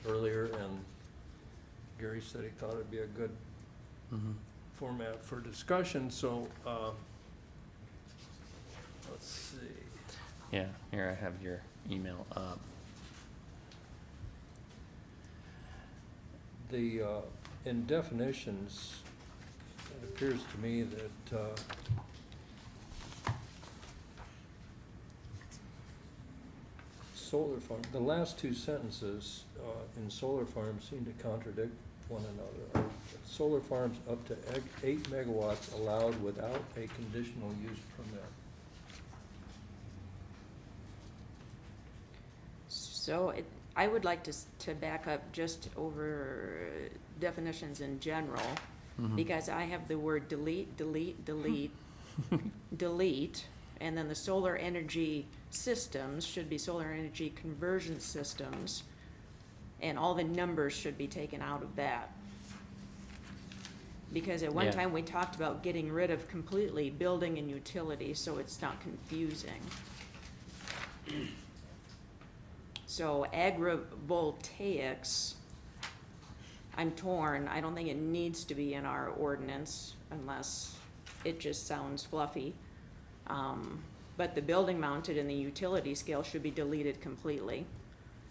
earlier, and Gary said he thought it'd be a good format for discussion, so, let's see. Yeah, here I have your email up. The, in definitions, it appears to me that, solar farm, the last two sentences, in solar farms seem to contradict one another. Solar farms up to 8 megawatts allowed without a conditional use permit. So I would like to back up just over definitions in general, because I have the word delete, delete, and then the solar energy systems should be solar energy conversion systems, and all the numbers should be taken out of that. Because at one Yeah. time, we talked about getting rid of completely building and utility, so it's not confusing. So agrivoltaics, I'm torn. I don't think it needs to be in our ordinance unless it just sounds fluffy. But the building mounted and the utility scale should be deleted completely.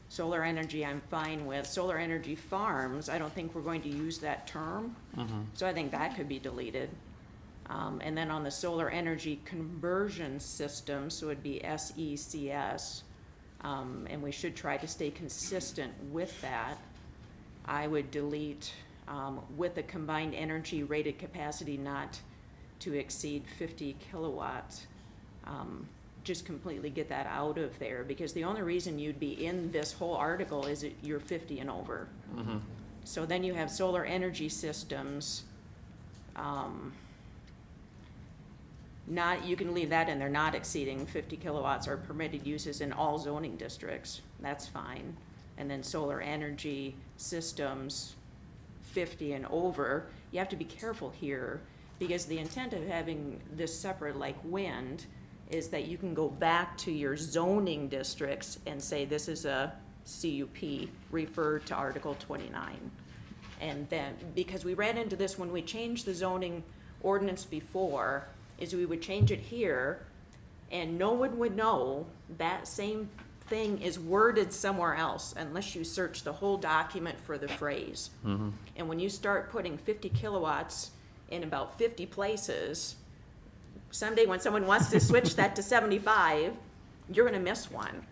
Solar energy, I'm fine with. Solar energy farms, I don't think we're going to use that term. So I think that could be deleted. And then on the solar energy conversion system, so it'd be SECS, and we should try to stay consistent with that. I would delete with a combined energy rated capacity not to exceed 50 kilowatts. Just completely get that out of there, because the only reason you'd be in this whole article is that you're 50 and over. So then you have solar energy systems, you can leave that in there, not exceeding 50 kilowatts are permitted uses in all zoning districts, that's fine. And then solar energy systems, 50 and over, you have to be careful here, because the intent of having this separate like wind is that you can go back to your zoning districts and say this is a CUP, refer to Article 29. And then, because we ran into this when we changed the zoning ordinance before, is we would change it here, and no one would know that same thing is worded somewhere else unless you search the whole document for the phrase. And when you start putting 50 kilowatts in about 50 places, someday when someone wants to switch that to 75, you're gonna miss one.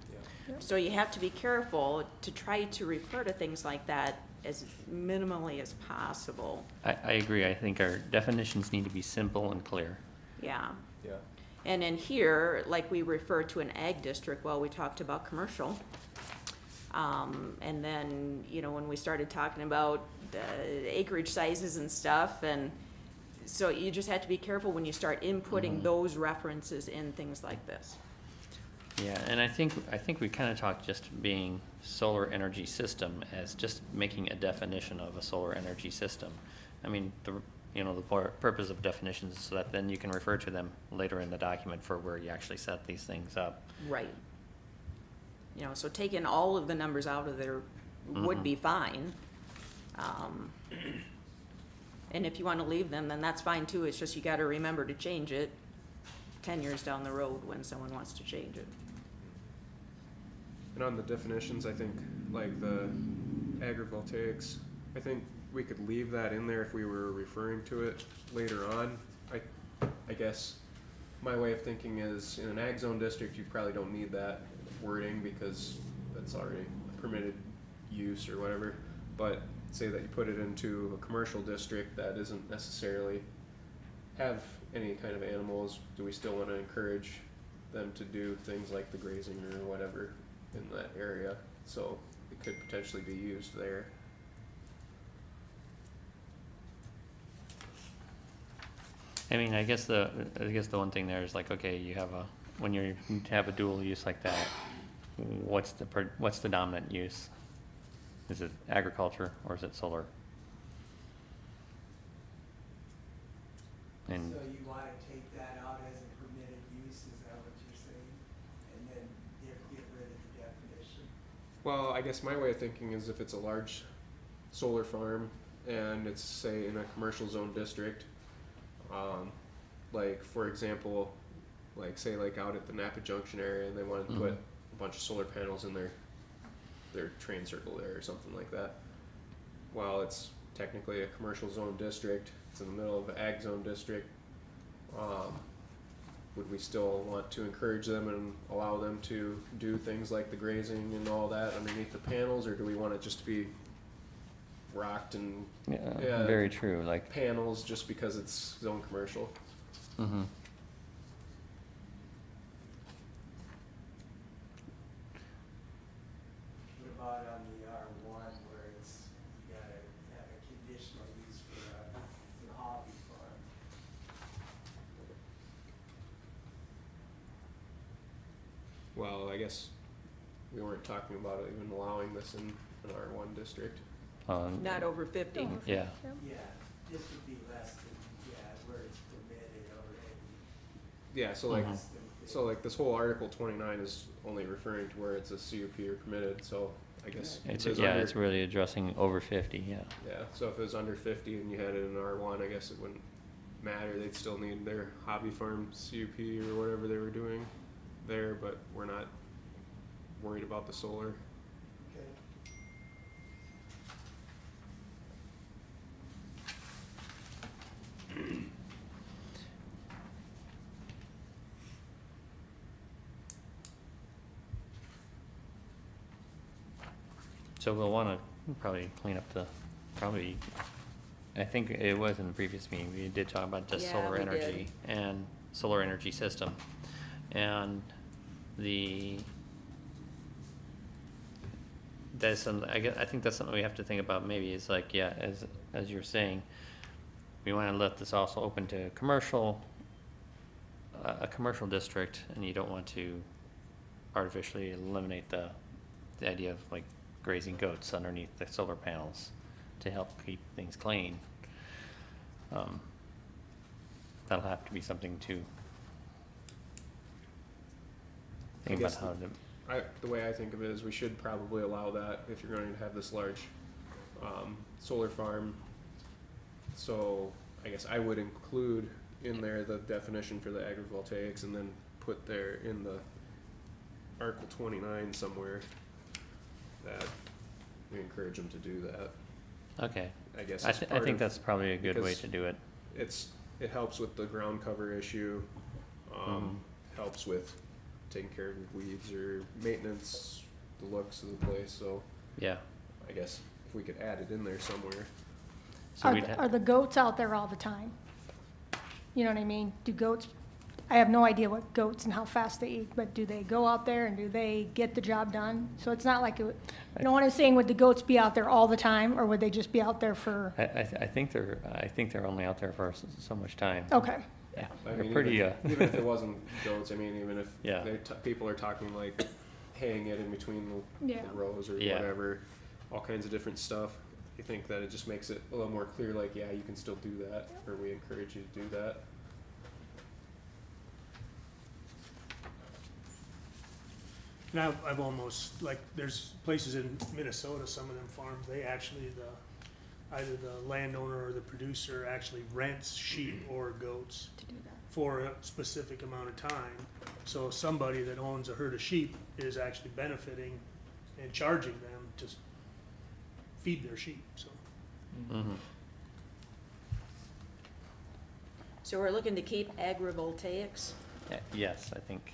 So you have to be careful to try to refer to things like that as minimally as possible. I agree. I think our definitions need to be simple and clear. Yeah. Yeah. And in here, like we refer to an ag district, well, we talked about commercial. And then, you know, when we started talking about the acreage sizes and stuff, and so you just have to be careful when you start inputting those references in things like this. Yeah, and I think we kind of talked just being solar energy system as just making a definition of a solar energy system. I mean, the purpose of definitions is so that then you can refer to them later in the document for where you actually set these things up. Right. You know, so taking all of the numbers out of there would be fine. And if you want to leave them, then that's fine too. It's just you got to remember to change it 10 years down the road when someone wants to change it. And on the definitions, I think, like the agrivoltaics, I think we could leave that in there if we were referring to it later on. I guess my way of thinking is in an ag zone district, you probably don't need that wording because that's already permitted use or whatever. But say that you put it into a commercial district that isn't necessarily have any kind of animals, do we still wanna encourage them to do things like the grazing or whatever in that area? So it could potentially be used there. I mean, I guess the one thing there is like, okay, you have when you have a dual use like that, what's the dominant use? Is it agriculture or is it solar? And So you wanna take that out as a permitted use, is that what you're saying? And then get rid of the definition? Well, I guess my way of thinking is if it's a large solar farm and it's say in a commercial zone district, like for example, like say like out at the Napa Junction area and they wanted to put a bunch of solar panels in their train circle there or something like that. While it's technically a commercial zone district, it's in the middle of an ag zone district, would we still want to encourage them and allow them to do things like the grazing and all that underneath the panels, or do we want it just to be rocked and yeah, very true. Like, panels just because it's zone commercial? mm-hmm. What about on the R1 where it's, you gotta have a conditional use for a hobby farm? Well, I guess we weren't talking about even allowing this in an R1 district. Not over 50. Yeah. Yeah, this would be less than, where it's permitted already. Yeah, so like, Less than 50. so like this whole Article 29 is only referring to where it's a CUP or permitted, so I guess. if It's under- it's really addressing over 50. Yeah. Yeah, so if it was under 50 and you had it in R1, I guess it wouldn't matter, they'd still need their hobby farm CUP or whatever they were doing there, but we're not worried about the solar. Okay. So we'll want to probably clean up I think it was in the previous meeting, we did talk about just Yeah, solar we did. energy and solar energy system. And that's something, I think that's something we have to think about maybe is like, yeah, as you're saying, we want to let this also open to a commercial district, and you don't want to artificially eliminate the idea of like grazing goats underneath the solar panels to help keep things clean. That'll have to be something to think about guess how to. The way I think of it is we should probably allow that if you're going to have this large solar farm. So I guess I would include in there the definition for the agrivoltaics and then put there in the Article 29 somewhere that we encourage them to do that. Okay, I guess I as part think of- that's probably a good way because to do it. it helps with the ground cover issue, helps with taking care of weeds or maintenance, the looks of the place, so Yeah. I guess if we could add it in there somewhere. So we'd Are the goats out there all the time? You know what I mean? Do goats, I have no idea what goats and how fast they eat, but do they go out there and do they get the job done? So it's not like, you know what I'm saying, would the goats be out there all the time, or would they just be out there for, I think they're only out there for so much time. okay. Yeah, I they're mean, pretty, even if it wasn't goats, I mean, even if Yeah. people are talking like hanging it in between the Yeah. rows or Yeah. whatever, all kinds of different stuff. I think that it just makes it a little more clear, like, yeah, you can still do that, or we encourage you to do that. And I've almost, like, there's places in Minnesota, some of them farms, they actually, either the landowner or the producer actually rents sheep or goats To do that. for a specific amount of time. So somebody that owns a herd of sheep is actually benefiting and charging them to feed their sheep, so. mhm. So we're looking to keep agrivoltaics, Yes, I think.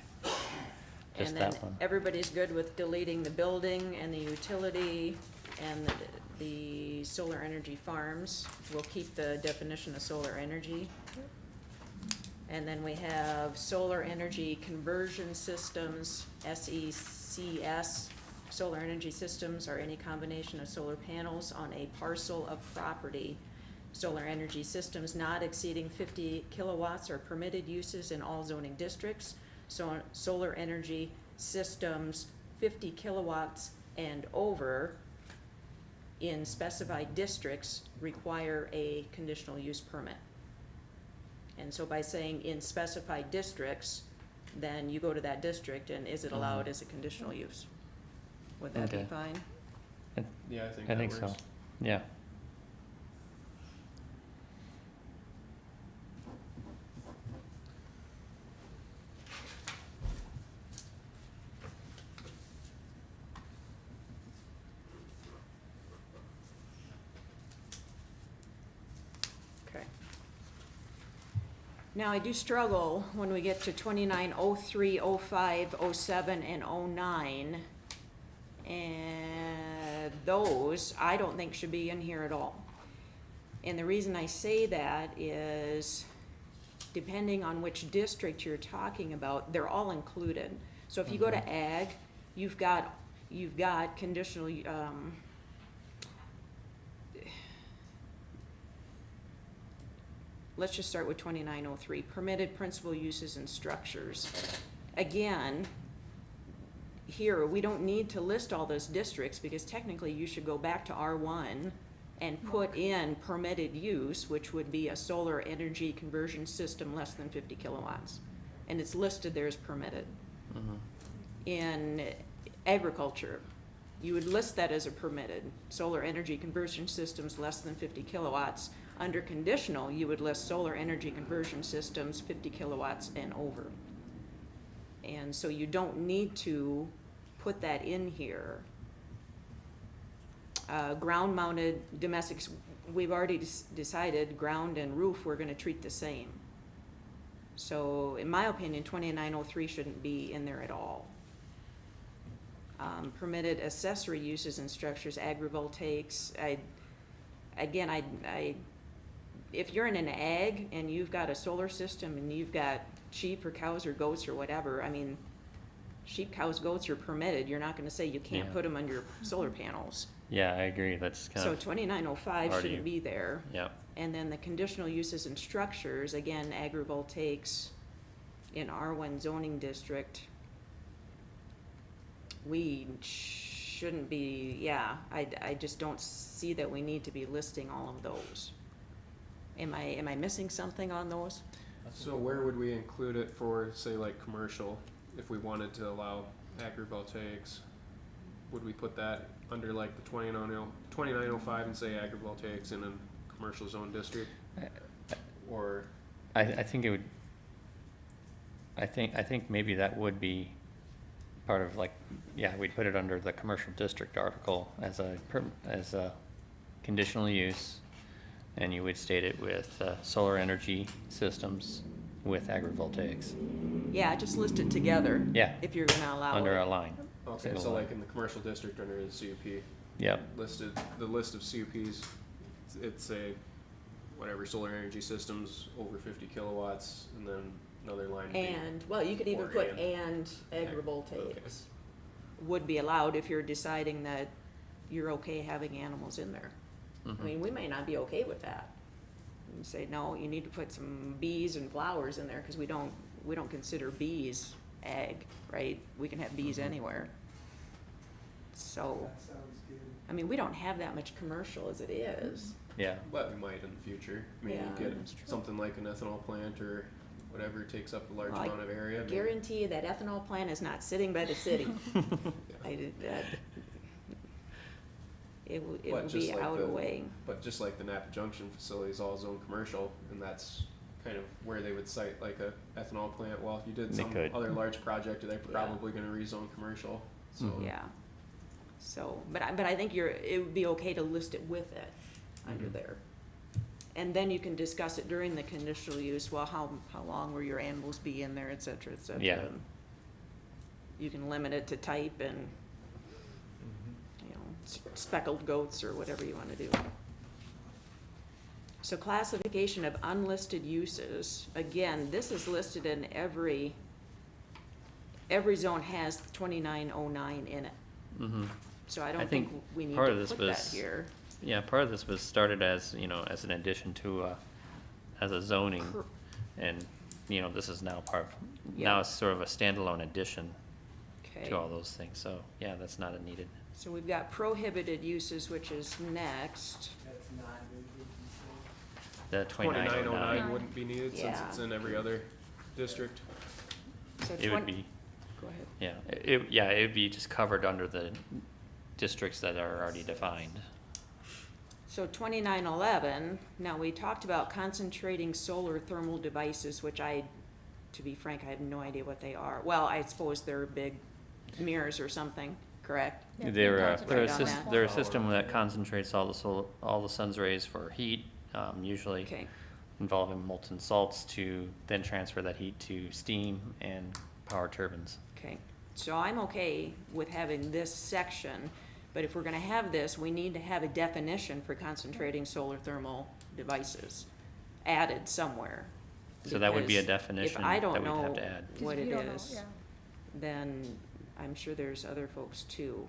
Just and then that one. everybody's good with deleting the building and the utility and the solar energy farms, we'll keep the definition of solar energy. And then we have solar energy conversion systems, SECS. Solar energy systems are any combination of solar panels on a parcel of property. Solar energy systems not exceeding 50 kilowatts are permitted uses in all zoning districts. So solar energy systems 50 kilowatts and over in specified districts require a conditional use permit. And so by saying in specified districts, then you go to that district and is it allowed as a conditional use? Would that be Okay. fine? Yeah, I think I that think so, works. yeah. Okay. Now, I do struggle when we get to 29, 03, 05, 07, and 09. And those, I don't think should be in here at all. And the reason I say that is, depending on which district you're talking about, they're all included. So if you go to ag, you've got conditional, let's just start with 2903, permitted principal uses and structures. Again, here, we don't need to list all those districts because technically you should go back to R1 and put in permitted use, which would be a solar energy conversion system less than 50 kilowatts. And it's listed there as permitted. In agriculture, you would list that as a permitted, solar energy conversion systems less than 50 kilowatts. Under conditional, you would list solar energy conversion systems 50 kilowatts and over. And so you don't need to put that in here. Ground mounted domestics, we've already decided ground and roof we're gonna treat the same. So in my opinion, 2903 shouldn't be in there at all. Permitted accessory uses and structures, agrivoltaics, if you're in an ag and you've got a solar system and you've got sheep or cows or goats or whatever, I mean, sheep, cows, goats are permitted. You're not gonna say you can't Yeah. put them under your solar panels. Yeah, I agree, that's kind So of, 2905 already- shouldn't be there. yeah, And then the conditional uses and structures, again, agrivoltaics in R1 zoning district, we shouldn't be, yeah, I just don't see that we need to be listing all of those. Am I missing something on those? So where would we include it for, say, like commercial, if we wanted to allow agrivoltaics? Would we put that under like the 2905 and say agrivoltaics in a commercial zone district? Or, I think it would, I think maybe that would be part of like, yeah, we'd put it under the commercial district article as a conditional use. And you would state it with solar energy systems with agrivoltaics. Yeah, just list it together. Yeah. If you're gonna allow it. Under a line. okay, Single so line. like in the commercial district under the CUP, Yep, listed, the list of CUPs, it's a, whatever, solar energy systems over 50 kilowatts, and then another line would be. And, well, you could even Or put and. and agrivoltaics would be allowed if you're deciding that you're okay having animals in there. I mean, we may not be okay with that. You say, no, you need to put some bees and flowers in there, cause we don't consider bees ag, right? We can have bees anywhere. So, That sounds good. I mean, we don't have that much commercial as it is. yeah, But we might in the future. I mean, Yeah. you get something like an ethanol plant or whatever takes up a large Well, I amount of area. maybe- Guarantee you that ethanol plant is not sitting by the city. I did that. It But would just be like out of way. But just like the Napa Junction facility is all zone commercial, and that's kind of where they would cite like a ethanol plant. Well, if you did They some could. other large project, they're probably gonna rezone commercial, so. Mhm. Yeah. So, but I think it would be okay to list it with it under Mhm. there. And then you can discuss it during the conditional use, well, how long will your animals be in there, et cetera, et cetera. Yeah. You can limit it to type and, you know, speckled goats or whatever you wanna do. So classification of unlisted uses, again, this is listed in every zone has 2909 in it. Mm-hmm. So I I don't think think we need part of to this put that was- here. Yeah, part of this was started as, you know, as an addition to, as a zoning, Cor- and, you know, this is now part, Yeah. now it's sort of a standalone addition Okay, to all those things, so, yeah, that's not a needed. so we've got prohibited uses, which is next. That's not needed, you The 2909, 2909 wouldn't be needed since Yeah. it's in every other district. So it would be, Go ahead. yeah, it would be just covered under the districts that are already defined. So 2911, now we talked about concentrating solar thermal devices, which to be frank, I have no idea what they are. Well, I suppose they're big mirrors or something, correct? Yeah, They're, concentrate on that. they're a system that concentrates all the sun's rays for heat, usually Okay, involving molten salts to then transfer that heat to steam and power turbines. okay. So I'm okay with having this section, but if we're gonna have this, we need to have a definition for concentrating solar thermal devices added somewhere. So that would be a Because definition If I that don't we'd have know to add. 'Cause what if it you don't know, is, yeah. then I'm sure there's other folks too.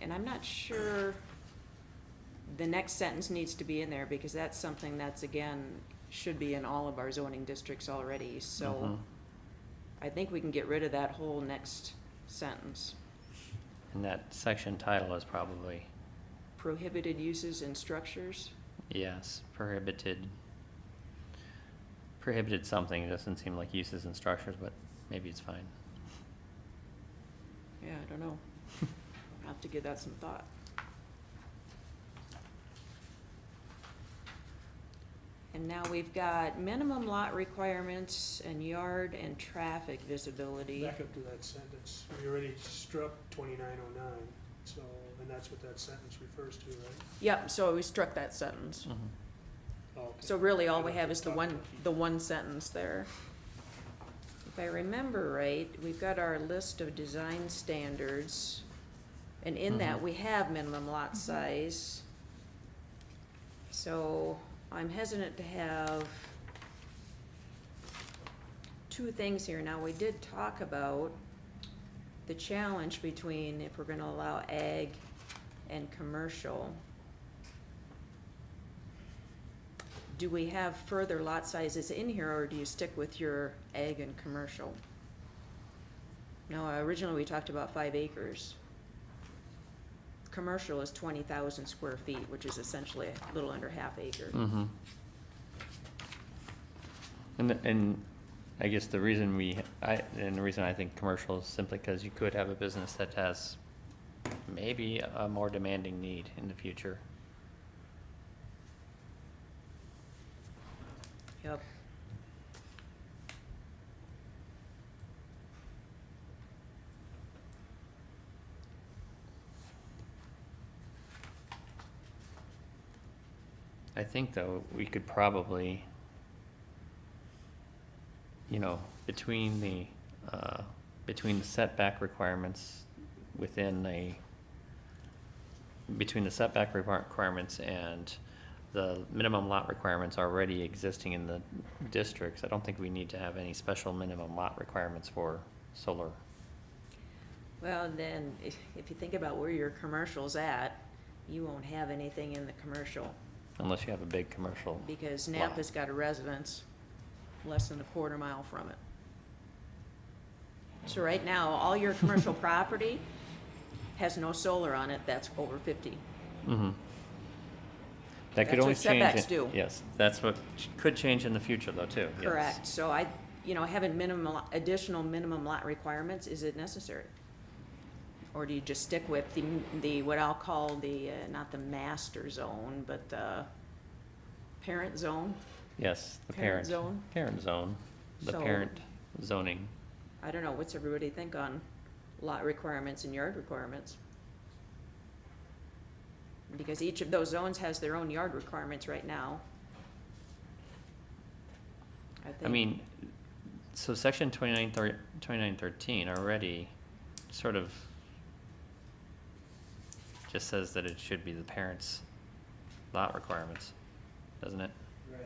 And I'm not sure the next sentence needs to be in there, because that's something that's, again, should be in all of our zoning districts already, so Mhm. I think we can get rid of that whole next sentence. And that section title is probably, Prohibited uses and structures, yes, prohibited something. It doesn't seem like uses and structures, but maybe it's fine. yeah, I don't know. I'll have to give that some thought. And now we've got minimum lot requirements and yard and traffic visibility. Back up to that sentence. We already struck 2909, so, and that's what that sentence refers to, right? Yep, so we struck that sentence. Mhm. Oh, okay. So really, all I we don't have is the talk one, about the one sentence there. If I remember right, we've got our list of design standards, and in that, Mhm. we have minimum lot size. So I'm hesitant to have two things here. Now, we did talk about the challenge between if we're gonna allow ag and commercial. Do we have further lot sizes in here, or do you stick with your ag and commercial? No, originally we talked about 5 acres. Commercial is 20,000 square feet, which is essentially a little under half acre. Mm-hmm. And I guess the reason the reason I think commercial is simply because you could have a business that has maybe a more demanding need in the future. Yep. I think though, we could probably, you know, between the setback requirements between the setback requirements and the minimum lot requirements already existing in the districts, I don't think we need to have any special minimum lot requirements for solar. Well, then, if you think about where your commercial's at, you won't have anything in the commercial, Unless you have a big commercial. because lot. Napa's got a residence less than a quarter mile from it. So right now, all your commercial property has no solar on it that's over 50. Mm-hmm. That could That's always what change. setbacks do. Yes, that's what could change in the future though, too. yes. Correct, so having additional minimum lot requirements, is it necessary? Or do you just stick with the, what I'll call the, not the master zone, but the parent zone? Yes, the Parent parent. zone? Parent zone, the So- parent zoning. I don't know, what's everybody think on lot requirements and yard requirements? Because each of those zones has their own yard requirements right now. I think. mean, so section 2913 already sort of just says that it should be the parents' lot requirements, doesn't it? Right.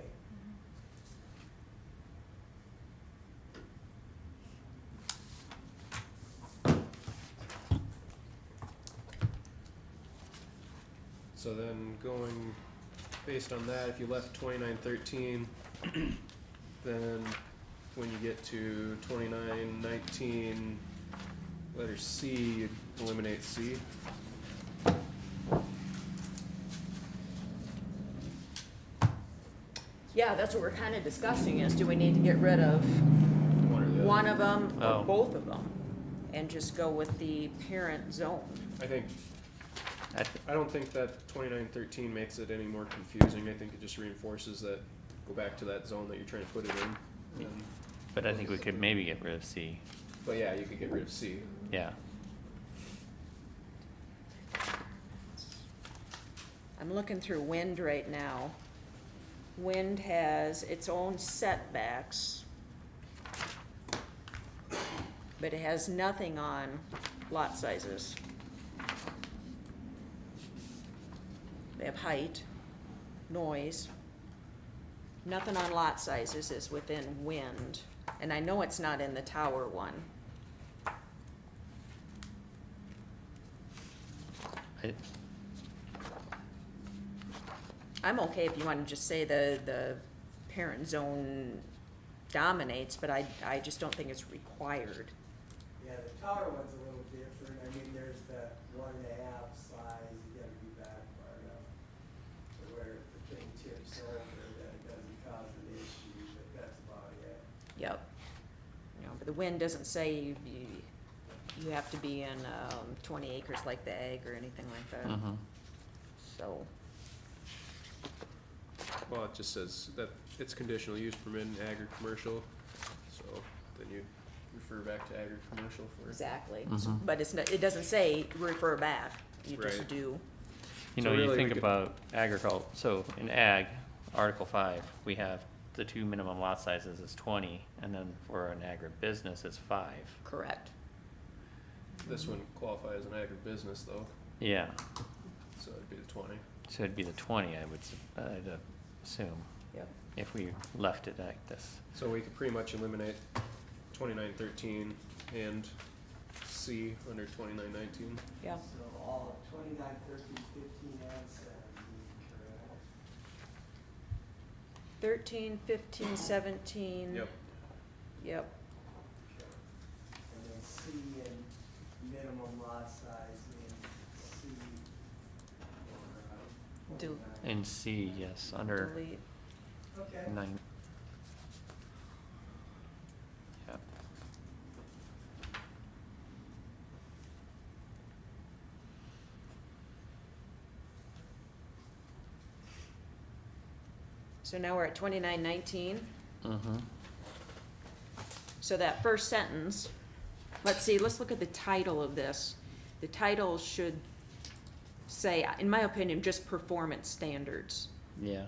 So then going, based on that, if you left 2913, then when you get to 2919, letter C, you'd eliminate C. Yeah, that's what we're kind of discussing is, do we need to get rid of One or the other. one of them Oh. or both of them? And just go with the parent zone? I think, I th- I don't think that 2913 makes it any more confusing. I think it just reinforces that, go back to that zone that you're trying to put it in. And- But I think we could maybe get rid of C, But yeah, you could get rid of C. yeah. I'm looking through wind right now. Wind has its own setbacks, but it has nothing on lot sizes. They have height, noise. Nothing on lot sizes is within wind, and I know it's not in the tower one. I- I'm okay if you wanna just say the parent zone dominates, but I just don't think it's required. Yeah, the tower one's a little different. I mean, there's the 1.5 size, you gotta be back far enough to where if the thing tips over, that it doesn't cause an issue, but that's about it. Yep. You know, but the wind doesn't say you have to be in 20 acres like the egg or anything like that. Mhm. So, Well, it just says that it's conditional use permit in agri-commercial, so then you refer back to agri-commercial for. exactly. Mhm. But it's not, it doesn't say refer back. You just Right. do. You So know, you really we think could- about agriculture, so in ag, Article 5, we have the two minimum lot sizes is 20, and then for an agribusiness, it's 5. Correct. This wouldn't qualify as an agribusiness though, Yeah, so it'd be the 20. so it'd be the 20, I'd assume, Yep. if we left it like this. So we could pretty much eliminate 2913 and C under 2919. Yeah. So all of 29, 13, 15, and 17, correct? 13, 15, 17. Yep. Yep. Okay. And then C and minimum lot size in C. Or, Do- 29. In C, yes, under Delete. Okay. 9. Yep. So now we're at 2919. Mm-hmm. So that first sentence, let's look at the title of this. The title should say, in my opinion, just performance standards. Yeah.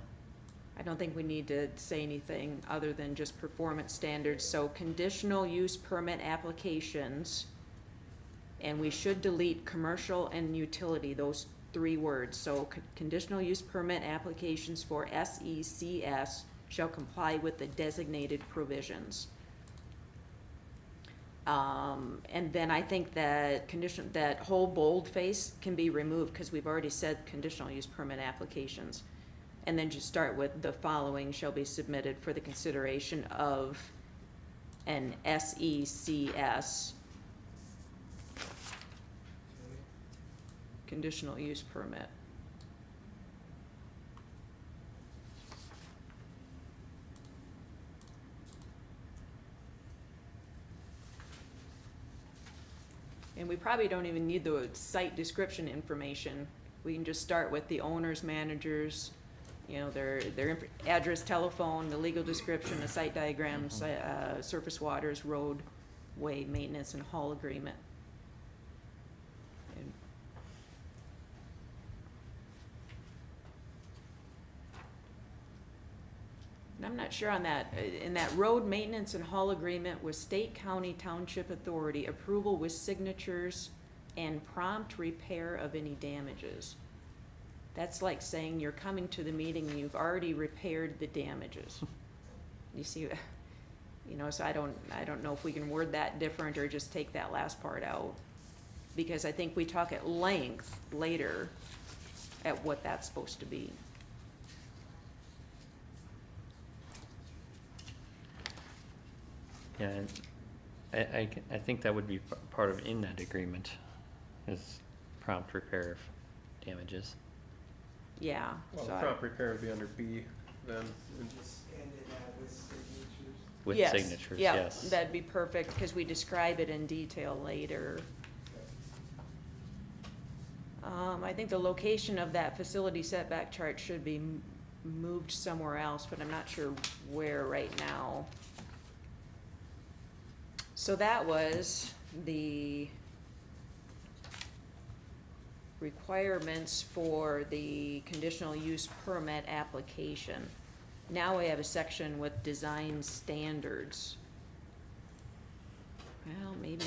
I don't think we need to say anything other than just performance standards, so conditional use permit applications. And we should delete commercial and utility, those 3 words, so conditional use permit applications for SECS shall comply with the designated provisions. And then I think that that whole boldface can be removed, cause we've already said conditional use permit applications. And then just start with the following shall be submitted for the consideration of an SECS conditional use permit. And we probably don't even need the site description information. We can just start with the owners, managers, you know, their address, telephone, the legal description, the site diagrams, surface waters, roadway maintenance, and haul agreement. And And I'm not sure on that, in that road maintenance and haul agreement with state, county, township authority, approval with signatures and prompt repair of any damages. That's like saying you're coming to the meeting and you've already repaired the damages. You see, you know, so I don't know if we can word that different or just take that last part out. Because I think we talk at length later at what that's supposed to be. Yeah, and I think that would be part of in that agreement, is prompt repair of damages. Yeah, Well, so the I- prompt repair would be under B then. Just end it out with signatures. With Yes, signatures, yeah, yes. that'd be perfect, because we describe it in detail later. I think the location of that facility setback chart should be moved somewhere else, but I'm not sure where right now. So that was the requirements for the conditional use permit application. Now we have a section with design standards. Well, maybe,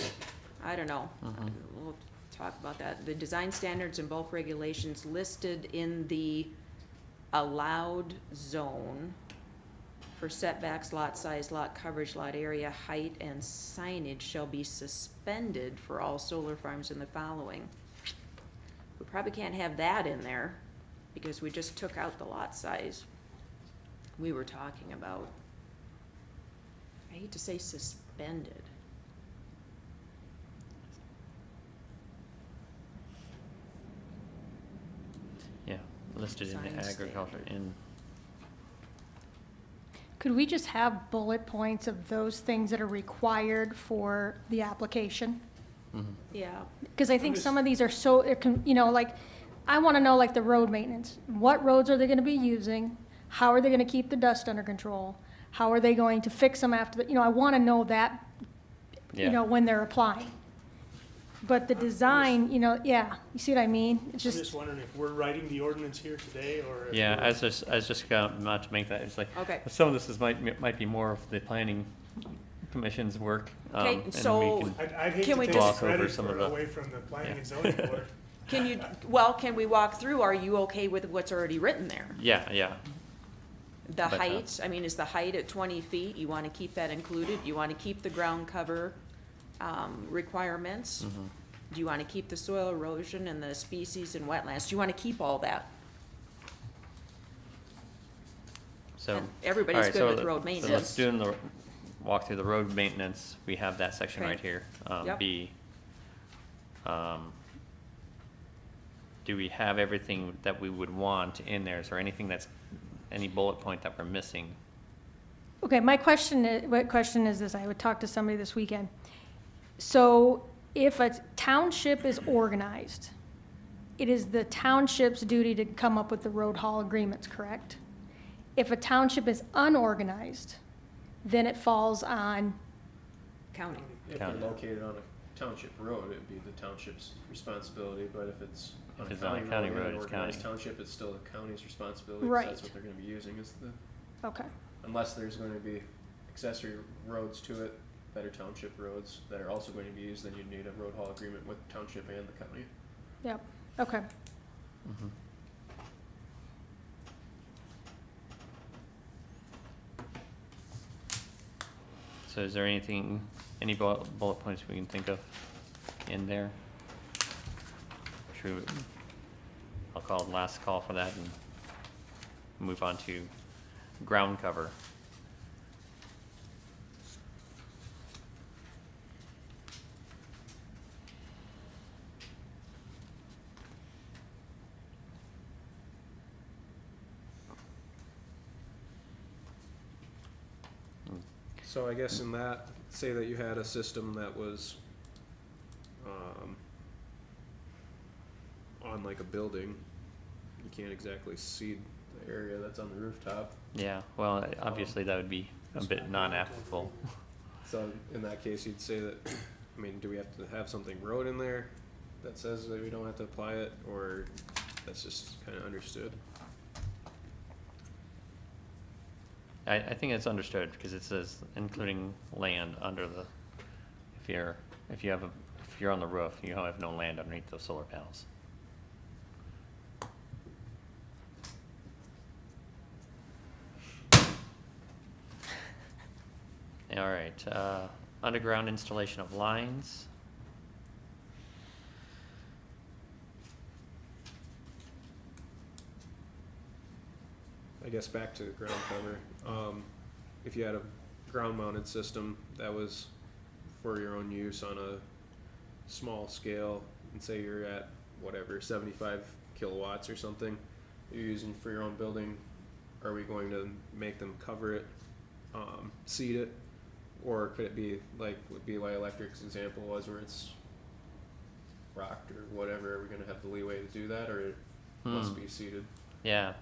I don't know. Mhm. We'll talk about that. The design standards and bulk regulations listed in the allowed zone for setbacks, lot size, lot coverage, lot area, height, and signage shall be suspended for all solar farms in the following. We probably can't have that in there, because we just took out the lot size we were talking about. I hate to say suspended. Yeah, listed in Design agriculture in, Could we just have bullet points of those things that are required for the application? mhm. Yeah, Because I think some of these are so, you know, like, I want to know, like, the road maintenance. What roads are they going to be using? How are they going to keep the dust under control? How are they going to fix them after, you know, I want to know that, you Yeah. know, when they're applying. But the design, you know, yeah, you see what I mean? It's I'm just, just wondering if we're writing the ordinance here today, or if Yeah, we're- I was just going, not to make that, it's like, okay. some of this is, might be more of the planning commission's work. Okay, and we so- can- I'd hate Can to we take just- credit Gloss over some for of it the- away from the planning Yeah. and zoning board. Can we walk through, are you okay with what's already written there? Yeah, yeah, The But, height, I mean, is the height at 20 feet, you want to keep that included? You want to keep the ground cover requirements? mhm. Do you want to keep the soil erosion and the species and wetlands? Do you want to keep all that? So. And everybody's alright, good so with let- road So maintenance. let's do walk through the road maintenance, we have that section Okay. right here, Yep. B. Do we have everything that we would want in there? Is there anything any bullet point that we're missing? okay, my question is this, I would talk to somebody this weekend. So if a township is organized, it is the township's duty to come up with the road haul agreements, correct? If a township is unorganized, then it falls on, County. If County. they're located on a township road, it'd be the township's responsibility, but if it's on If a it's on a county county road, road, an it's organized county. township, it's still the county's responsibility, 'cause Right. that's what they're gonna be using, is okay, unless there's going to be accessory roads to it that are township roads that are also going to be used, then you'd need a road haul agreement with township and the county. yep, okay. Mhm. So is there any bullet points we can think of in there? True. I'll call it last call for that and move on to ground cover. So I guess in that, say that you had a system that was, on like a building, you can't exactly see the area that's on the rooftop. Yeah, well, obviously that would be a bit non-applicable. So in that case, you'd say that, I mean, do we have to have something wrote in there that says that we don't have to apply it, or that's just kinda understood? I think it's understood, because it says including land under the, if you have a if you're on the roof, you have no land underneath those solar panels. All right, underground installation of lines. I guess back to ground cover. If you had a ground mounted system that was for your own use on a small scale, and say you're at whatever, 75 kilowatts or something, you're using for your own building, are we going to make them cover it, seed it? Or could it be like what BY Electric's example was, where it's rocked or whatever? Are we going to have the leeway to do that, or it must be seeded? Yeah,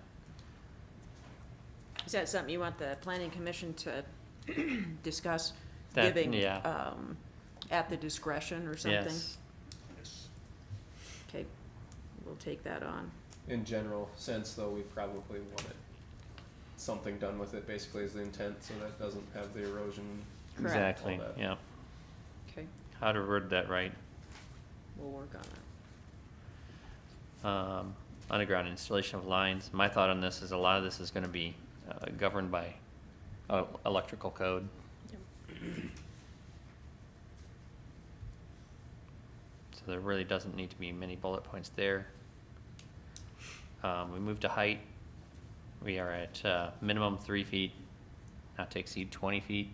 Is that something you want the planning commission to discuss, That- giving, yeah. at the discretion or something? yes. Yes. Okay, we'll take that on. In general sense, though, we probably want it, something done with it, basically, is the intent, so that doesn't have the erosion. Correct. Exactly, All that. yeah. Okay, How to word that right. we'll work on it. Underground installation of lines. My thought on this is a lot of this is gonna be governed by electrical code. So there really doesn't need to be many bullet points there. We move to height. We are at minimum 3 feet, not to exceed 20 feet.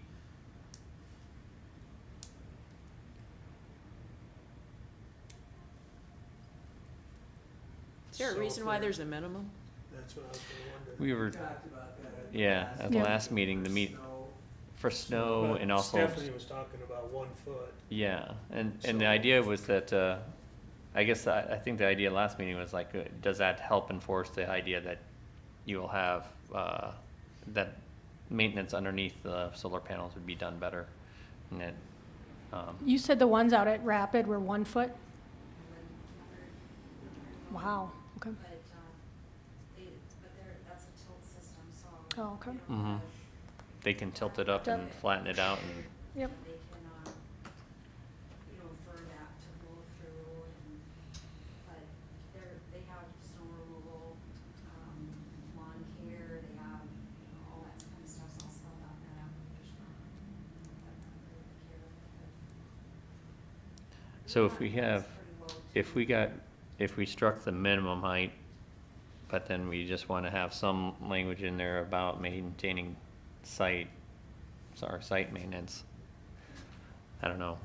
Is there a So reason if why they're- there's a minimum? That's what I was gonna wonder. We were, Talked about that at the yeah, last at the Yeah. last meeting, the for meet, snow. for snow But and also. Stephanie was talking about 1 foot. Yeah, and the So- idea was that, I guess, I think the idea last meeting was like, does that help enforce the idea that you will have, that maintenance underneath the solar panels would be done better? And that, You said the ones out at Rapid were 1 foot? Wow, okay. But, that's a tilt system, so. Oh, okay. mhm. They can tilt it up and flatten it out and, Yep. They can, for that to go through and, but they have snow removal, lawn care, they have, all that kind of stuff's all spelled out in that application. so if we have, if we struck the minimum height, but then we just wanna have some language in there about maintaining site maintenance. I don't know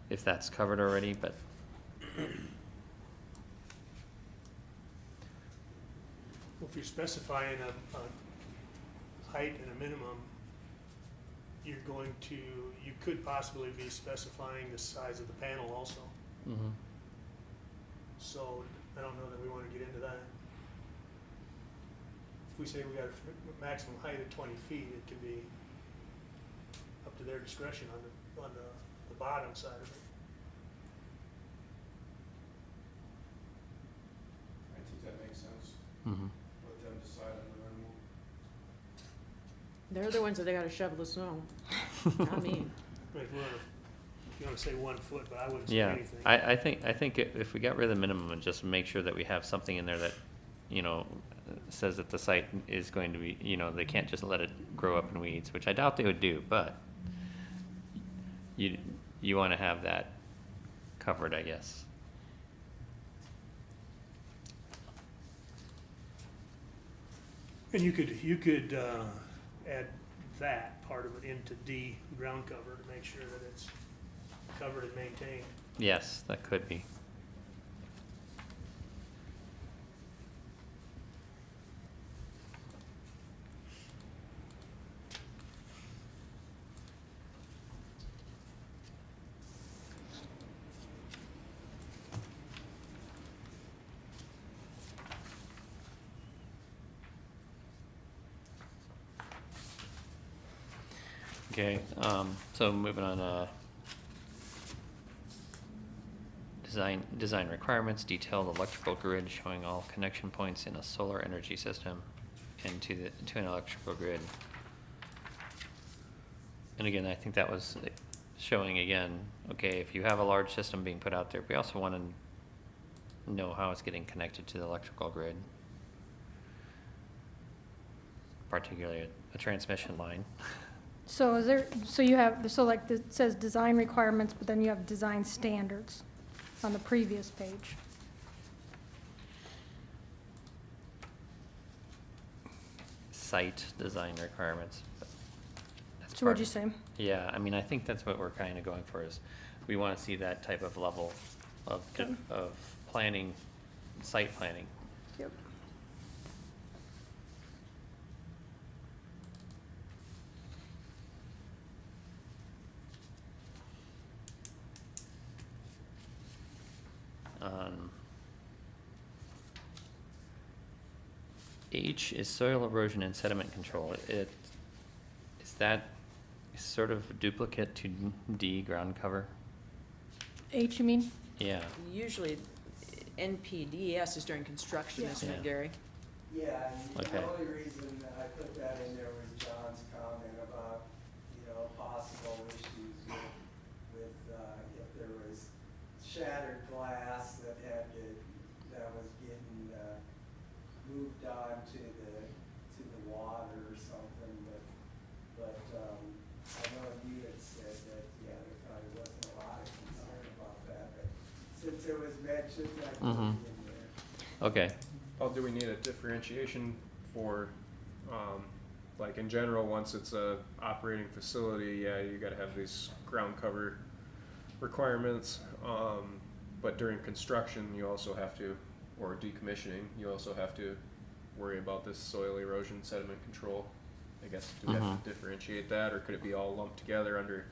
if that's covered already, but Well, if you're specifying a height and a minimum, you're going to, you could possibly be specifying the size of the panel also. mhm. So I don't know that we wanna get into that. If we say we got a maximum height of 20 feet, it can be up to their discretion on the bottom side of it. I think that makes sense. Mhm. Let them decide on the minimum. They're the ones that they gotta shovel the snow, not me. I mean, if you wanna say 1 foot, but I wouldn't say Yeah, anything. I think if we got rid of the minimum and just make sure that we have something in there that, says that the site is going to be, they can't just let it grow up in weeds, which I doubt they would do, but you wanna have that covered, I guess. And you could add that part of it into D, ground cover, to make sure that it's covered and maintained. Yes, that could be. Okay, so moving on, design requirements, detailed electrical grid showing all connection points in a solar energy system and to an electrical grid. And again, I think that was showing again, okay, if you have a large system being put out there, we also want to know how it's getting connected to the electrical grid. Particularly a transmission line. So is there, so you have, so like it says design requirements, but then you have design standards on the previous page. Site design requirements. But that's So what'd part- you say? Yeah, I mean, I think that's what we're kind of going for is, we want to see that type of level of, Okay. of planning, site planning. Yep. H is soil erosion and sediment control. Is that sort of duplicate to D, ground cover? H, you mean? Yeah, Usually NPDES is during construction, Yeah. isn't Yeah. it, Gary? Yeah, and Okay. the only reason I put that in there was John's comment about, possible issues with, if there was shattered glass that was getting, moved on to the water or something, but, I know you had said that, there probably wasn't a lot of concern about that, but since it was mentioned, I put it Mhm. in there. okay. Oh, do we need a differentiation for, like in general, once it's a operating facility, yeah, you gotta have these ground cover requirements. But during construction, you also have to, or decommissioning, you also have to worry about this soil erosion sediment control. I guess, do we have Mhm. to differentiate that, or could it be all lumped together under,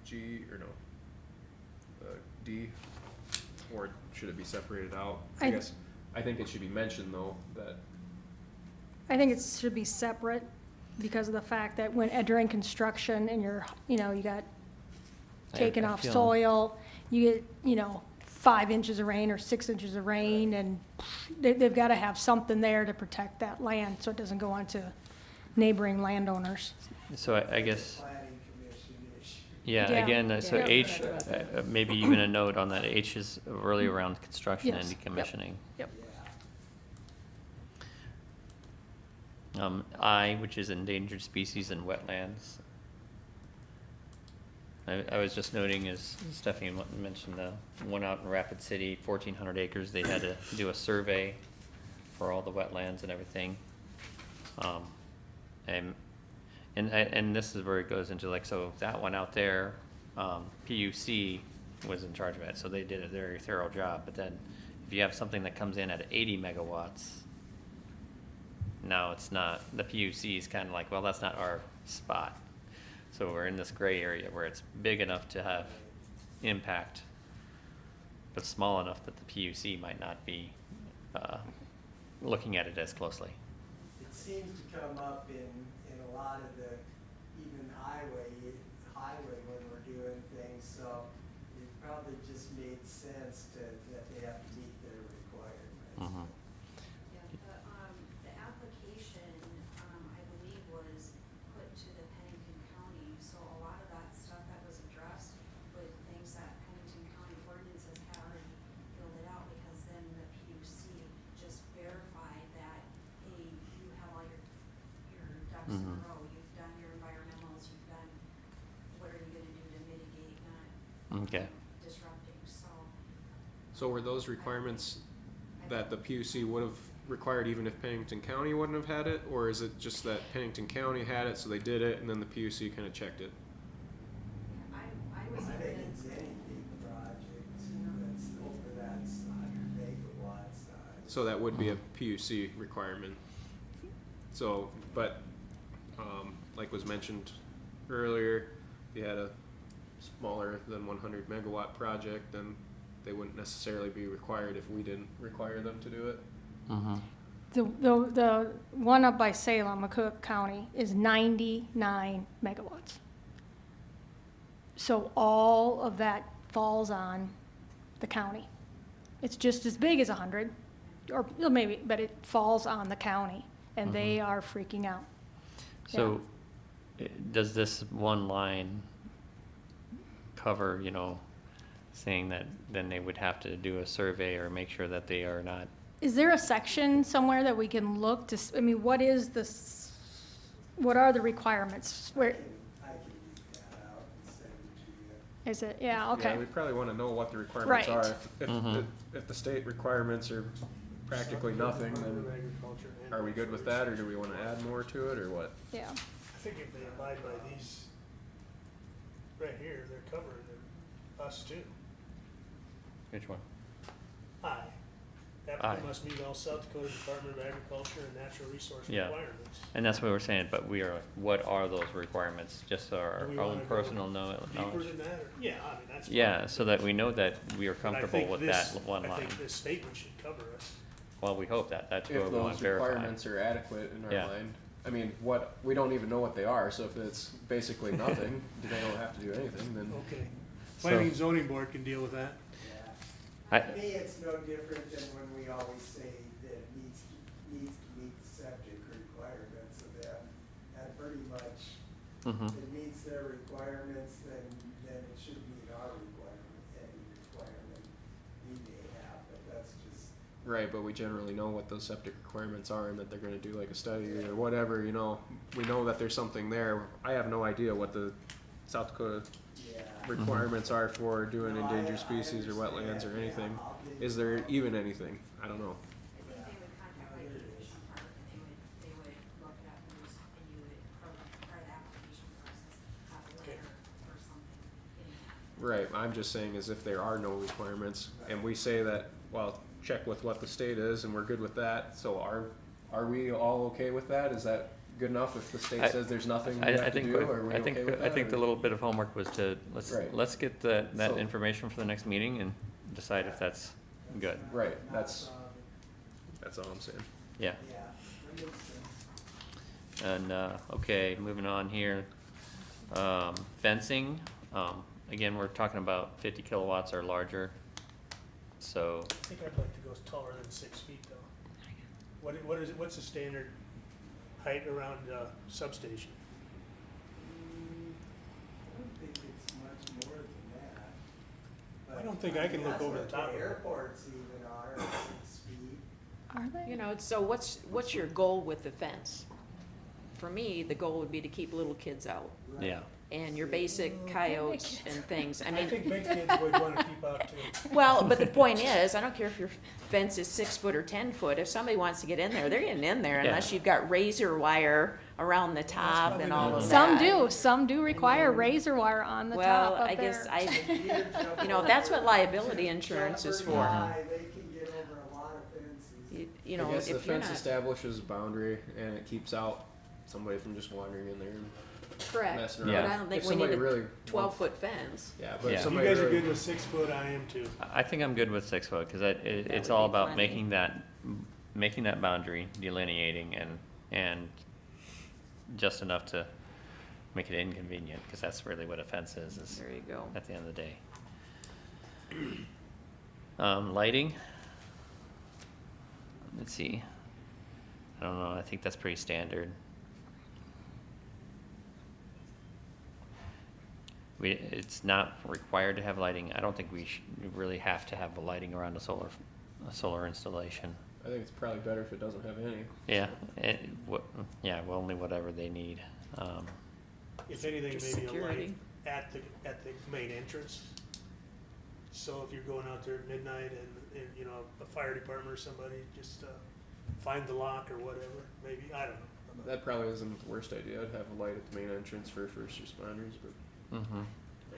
G, or no, D? Or should it be separated out? I I- guess, I think it should be mentioned though, that, I think it should be separate because of the fact that when, during construction and you're, you got taking I off feel- soil, you get, 5 inches of rain or 6 inches of rain, and they've got to have something there to protect that land so it doesn't go on to neighboring landowners. So I guess, Planning commission issue. yeah, Yeah. again, so Yeah. H, maybe even a note on that, H is really around construction and Yes, yep. decommissioning. Yep. Yeah. I, which is endangered species and wetlands. I was just noting, as Stephanie mentioned, the one out in Rapid City, 1,400 acres, they had to do a survey for all the wetlands and everything. And this is where it goes into like, so that one out there, PUC was in charge of it, so they did a very thorough job. But then if you have something that comes in at 80 megawatts, now it's not, the PUC is kind of like, well, that's not our spot. So we're in this gray area where it's big enough to have impact, but small enough that the PUC might not be looking at it as closely. It seems to come up in a lot of the, even highway when we're doing things, so it probably just made sense that they have to meet their requirements. Mhm. Yeah, the application, I believe, was put to the Pennington County, so a lot of that stuff that was addressed with things that Pennington County ordinances had already filled it out, because then the PUC just verified that, hey, you have all your ducks in a Mhm. row, you've done your environmentals, you've done, what are you gonna do to mitigate not Okay. disrupting, so. so were those requirements that the PUC would have required even if Pennington County wouldn't have had it? Or is it just that Pennington County had it, so they did it, and then the PUC kind of checked it? I was I even think in. it's any big project that's over that 100 megawatt size. So that would be a PUC requirement. So, but, like was mentioned earlier, if you had a smaller than 100 megawatt project, then they wouldn't necessarily be required if we didn't require them to do it. Mm-hmm. The one up by Salem, McCook County, is 99 megawatts. So all of that falls on the county. It's just as big as 100, or maybe, but it falls on the county, and they are freaking out. So does this one line cover, you know, saying that then they would have to do a survey or make sure that they are not, Is there a section somewhere that we can look to, I mean, what is what are the requirements? Where, I can read that out and send it to you. is it, yeah, Yeah, okay. we probably wanna know what the requirements Right. are. If Mhm. if the state requirements are practically nothing, then Department of Agriculture and are we good with that, or do we wanna add more to it, or what? Yeah, I think if they abide by these, right here, they're covering us too. which one? Aye. Aye. Applicant must meet all South Dakota Department of Agriculture and Natural Resource Yeah. requirements. And that's what we're saying, but we are, what are those requirements, just so our Do we own wanna go personal Deeper knowledge? than that, or, yeah, I mean, that's fine. Yeah, so that we know that we are But I comfortable think with this- that one I line. think this statement should cover us. Well, we hope that, that's what If we want those verified. requirements are adequate in Yeah. our mind, I mean, we don't even know what they are, so if it's basically nothing, they don't have to do anything, then. Okay. So- Planning and zoning board can deal with that. Yeah. I- To me, it's no different than when we always say that it needs to meet the septic requirements of them. That pretty much, Mhm. if it meets their requirements, then it should meet our requirement, any requirement we may have, but that's just, Right, but we generally know what those septic requirements are and that they're gonna do like a study or whatever, you know. We know that there's something there. I have no idea what the South Dakota yeah. requirements are for doing No, endangered I species or wetlands understand, or yeah, anything. I'll get Is you there that. even anything? I don't know. I think they would contact like the Nation Park and they would look it up and you would, for the application process, have a letter or something in that. Right, I'm just saying is if there are no requirements and we say that, well, check with what the state is and we're good with that, so are we all okay with that? Is that good enough if the I- state says there's nothing we I have to think, do? Are we I think, okay with I think that, the or- little bit of homework was to, Right. let's get that So- information for the next meeting and decide if that's good. Right, Not a that's- problem. That's all I'm saying. Yeah. Yeah, that makes sense. And, okay, moving on here. Fencing, again, we're talking about 50 kilowatts or larger. So, I think I'd like to go taller than 6 feet though. What is it, what's the standard height around substation? I don't think it's much more than that. I But, don't think I can mean, look over the that's top what of the it. airports even are, 6 feet. are they? You know, so what's your goal with the fence? For me, the goal would be to keep little kids out Right. yeah. and your basic coyotes and things. I I mean, think big kids would wanna keep out too. well, but the point is, I don't care if your fence is 6 foot or 10 foot. If somebody wants to get in there, they're getting in there Yeah. unless you've got razor wire around the top probably and all not- of that. Some do require razor wire on the Well, top up I guess there. I, Deer jump you know, that's what over- liability insurance is jump for. high, they can get over a lot of fences. You know, I guess the if you're fence not, establishes a boundary and it keeps out somebody from just wandering in there and correct, messing but around. I don't think If we need somebody a really 12-foot fence. Yeah, but Yeah. if You somebody guys are really, good with 6 foot, I am too. I think I'm good with 6 foot, cause it's would all be about plenty. making that boundary, delineating and just enough to make it inconvenient, cause that's really what a fence is There you go. at the end of the day. Lighting. Let's see. I don't know, I think that's pretty standard. It's not required to have lighting. I don't think we really have to have the lighting around a solar installation. I think it's probably better if it doesn't have any. Yeah, well, only whatever they need. If anything, Just maybe a light security. at the main entrance. So if you're going out there at midnight and, you know, a fire department or somebody, just, find the lock or whatever, maybe, I don't know. That probably isn't the worst idea. I'd have a light at the main entrance for first responders, but other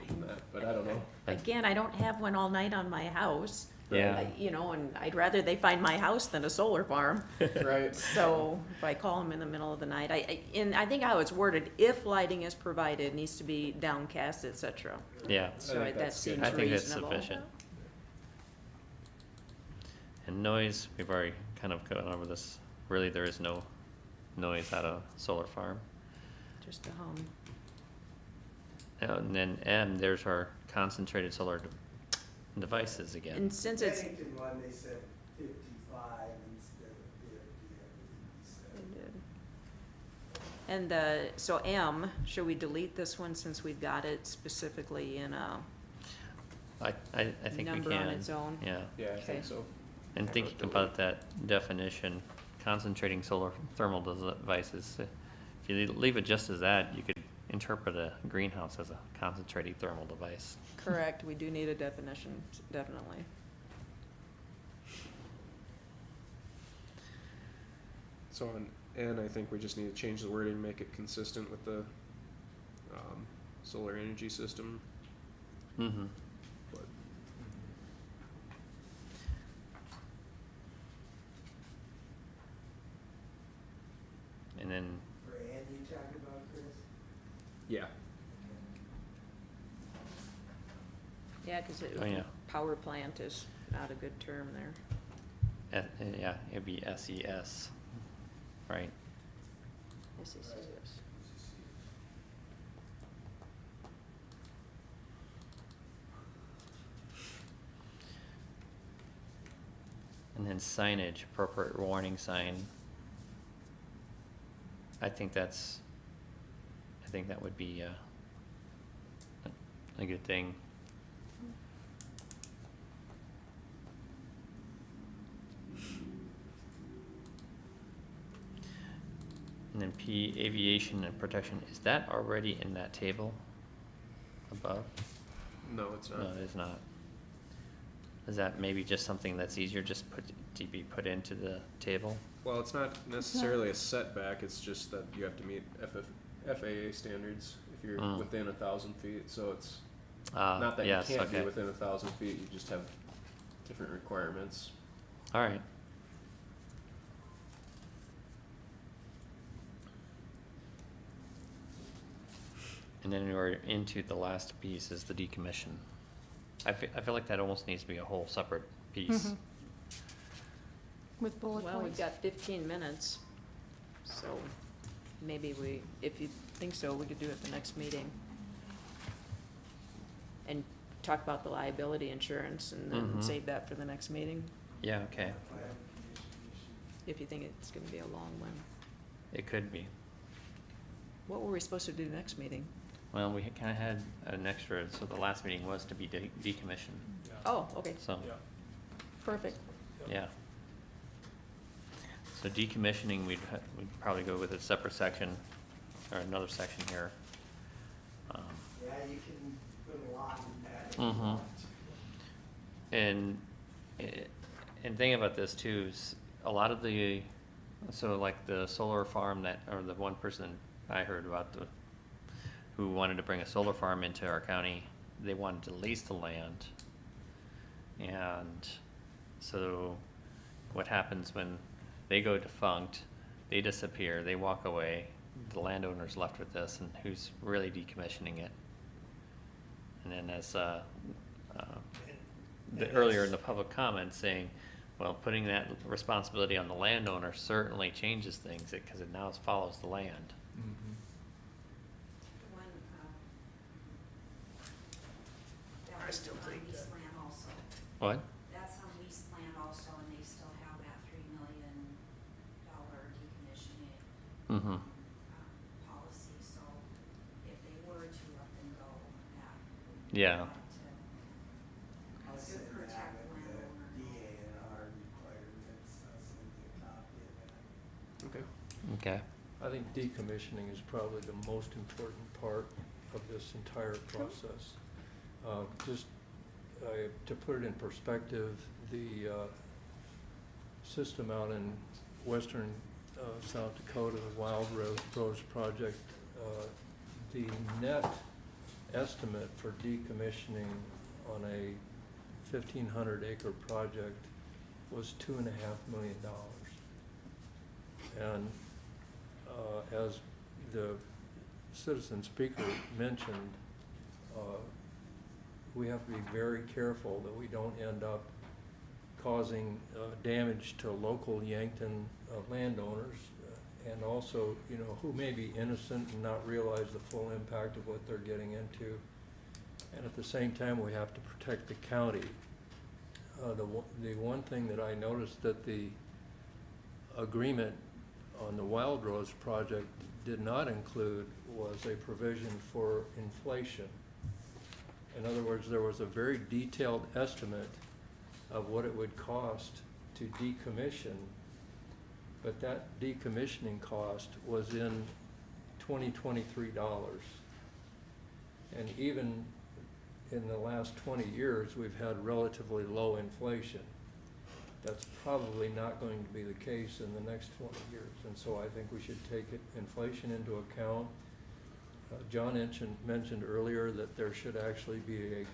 than that, but I don't know. Again, I don't have one all night on my house. Yeah. You know, and I'd rather they find my house than a solar farm. Right. So if I call them in the middle of the night, and I think how it's worded, if lighting is provided, needs to be downcast, et cetera. Yeah, So think that that's good. seems I think that's reasonable. sufficient. And noise, we've already kind of gone over this. Really, there is no noise at a solar farm. Just a hum. And then M, there's our concentrated solar devices again. And since it's, Yankton one, they said 55 instead of 50, I believe he said. And so M, should we delete this one since we've got it specifically in a I think we number can. on its own? Yeah, Yeah, I Okay. think so. and thinking about that definition, concentrating solar thermal devices, if you leave it just as that, you could interpret a greenhouse as a concentrating thermal device. Correct, we do need a definition, definitely. So on N, I think we just need to change the wording, make it consistent with the solar energy system. Mm-hmm. But And then, For Andy you talking about, Chris? yeah, Yeah, cause oh yeah, power plant is not a good term there. yeah, it'd be SES, right? Yes, yes, yes, yes. And then signage, appropriate warning sign. I think that would be a good thing. And then P, aviation and protection, is that already in that table above? no, it's not. No, it is not. Is that maybe just something that's easier just to be put into the table? Well, it's not necessarily a setback, it's just that you have to meet FAA standards if you're Mm. within 1,000 feet, so it's not that Yes, you can't be okay. within 1,000 feet, you just have different requirements. All right. And then we're into the last piece is the decommission. I feel like that almost needs to be a whole separate piece. Mhm. With bullet Well, we've points. got 15 minutes, so maybe if you think so, we could do it the next meeting. And talk about the liability insurance and then Mhm. save that for the next meeting, Yeah, okay. if you think it's gonna be a long one. It could be. What were we supposed to do next meeting? Well, we kind of had an extra, so the last meeting was to be decommissioned, Oh, okay, so, Yeah. perfect. yeah. So decommissioning, we'd probably go with a separate section, or another section here. Yeah, you can put a lot in that if you Mhm. want. And, thing about this too is, a lot of the, so like the solar farm that, or the one person I heard about who wanted to bring a solar farm into our county, they wanted to lease the land. And so what happens when they go defunct, they disappear, they walk away, the landowner's left with this, and who's really decommissioning it? And then as, earlier in the public comment saying, well, putting that responsibility on the landowner certainly changes things, because it now follows the land. Mhm. I still think that. Land also. What? That's on leased land also, and they still have that $3 million decommissioning, Mm-hmm. policy, so if they were to up and go, that Yeah. I'll It send would that protect with the landowner. DANR requirements, I'll send you a copy of that. Okay. Okay. I think decommissioning is probably the most important part of this entire process. Just to put it in perspective, the system out in western South Dakota, the Wild Rose project, the net estimate for decommissioning on a 1,500 acre project was $2.5 million. And as the citizen speaker mentioned, we have to be very careful that we don't end up causing damage to local Yankton landowners, and also, you know, who may be innocent and not realize the full impact of what they're getting into. And at the same time, we have to protect the county. The one thing that I noticed, that the agreement on the Wild Rose project did not include was a provision for inflation. In other words, there was a very detailed estimate of what it would cost to decommission, but that decommissioning cost was in 2023 dollars. And even in the last 20 years, we've had relatively low inflation. That's probably not going to be the case in the next 20 years. And so I think we should take inflation into account. John mentioned earlier that there should actually be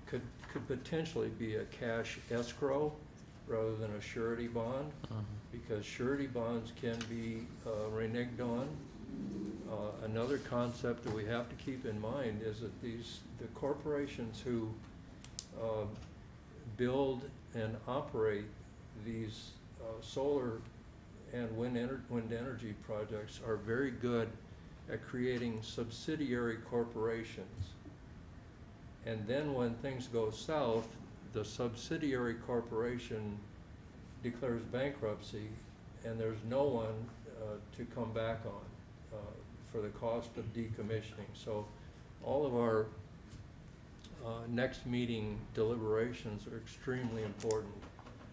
could potentially be a cash escrow rather than a surety bond, because surety bonds can be reneged on. Another concept that we have to keep in mind is that the corporations who build and operate these solar and wind energy projects are very good at creating subsidiary corporations. And then when things go south, the subsidiary corporation declares bankruptcy, and there's no one to come back on for the cost of decommissioning. So all of our next meeting deliberations are extremely important.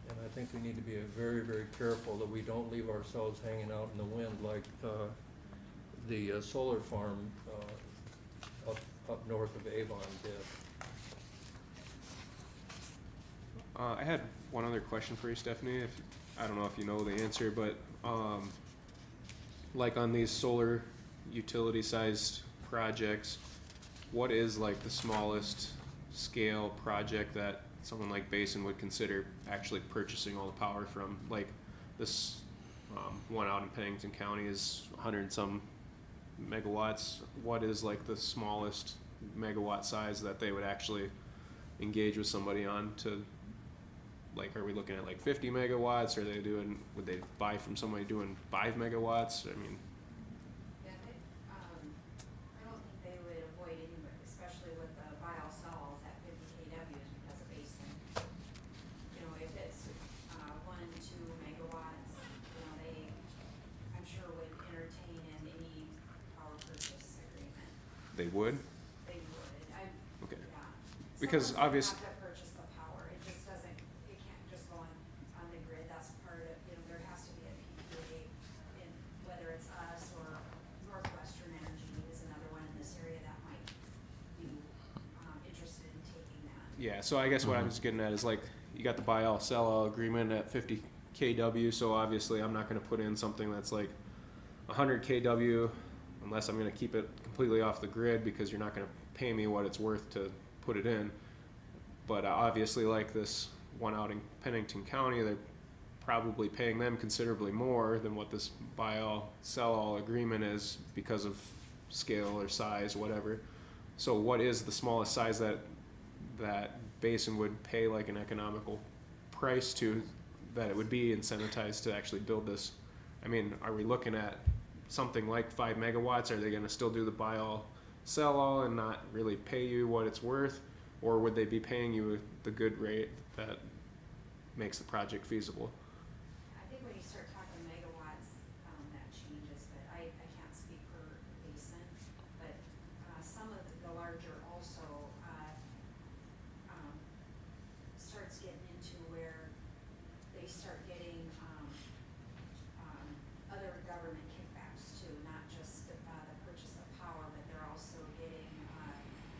And I think we need to be very, very careful that we don't leave ourselves hanging out in the wind like the solar farm up north of Avon did. I had one other question for you, Stephanie. I don't know if you know the answer, but like on these solar utility-sized projects, what is like the smallest scale project that someone like Basin would consider actually purchasing all the power from? Like this one out in Pennington County is 100 and some megawatts. What is like the smallest megawatt size that they would actually engage with somebody on to? Like, are we looking at like 50 megawatts? Are they doing, would they buy from somebody doing 5 megawatts? I mean, Yeah, I don't think they would avoid any, especially with the buy-all-sell at 50 kWs because of Basin. You know, if it's 1, 2 megawatts, you know, they, I'm sure would entertain in any power purchase agreement. they would? They would. Okay. Yeah. Because Someone's obvious- gonna have to purchase the power. It just doesn't, it can't just go on the grid. That's part of, you know, there has to be a PPA in, whether it's us or Northwestern Energy is another one in this area that might be interested in taking that. Yeah, so I guess what I was getting at is like, you got the buy-all-sell-all agreement at 50 kW, so obviously I'm not gonna put in something that's like 100 kW unless I'm gonna keep it completely off the grid, because you're not gonna pay me what it's worth to put it in. But obviously, like this one out in Pennington County, they're probably paying them considerably more than what this buy-all-sell-all agreement is because of scale or size, whatever. So what is the smallest size that Basin would pay like an economical price to, that it would be incentivized to actually build this? I mean, are we looking at something like 5 megawatts? Are they gonna still do the buy-all-sell-all and not really pay you what it's worth? Or would they be paying you the good rate that makes the project feasible? I think when you start talking megawatts, that changes, but I can't speak for Basin. But some of the larger also starts getting into where they start getting other government kickbacks too, not just the purchase of power, but they're also getting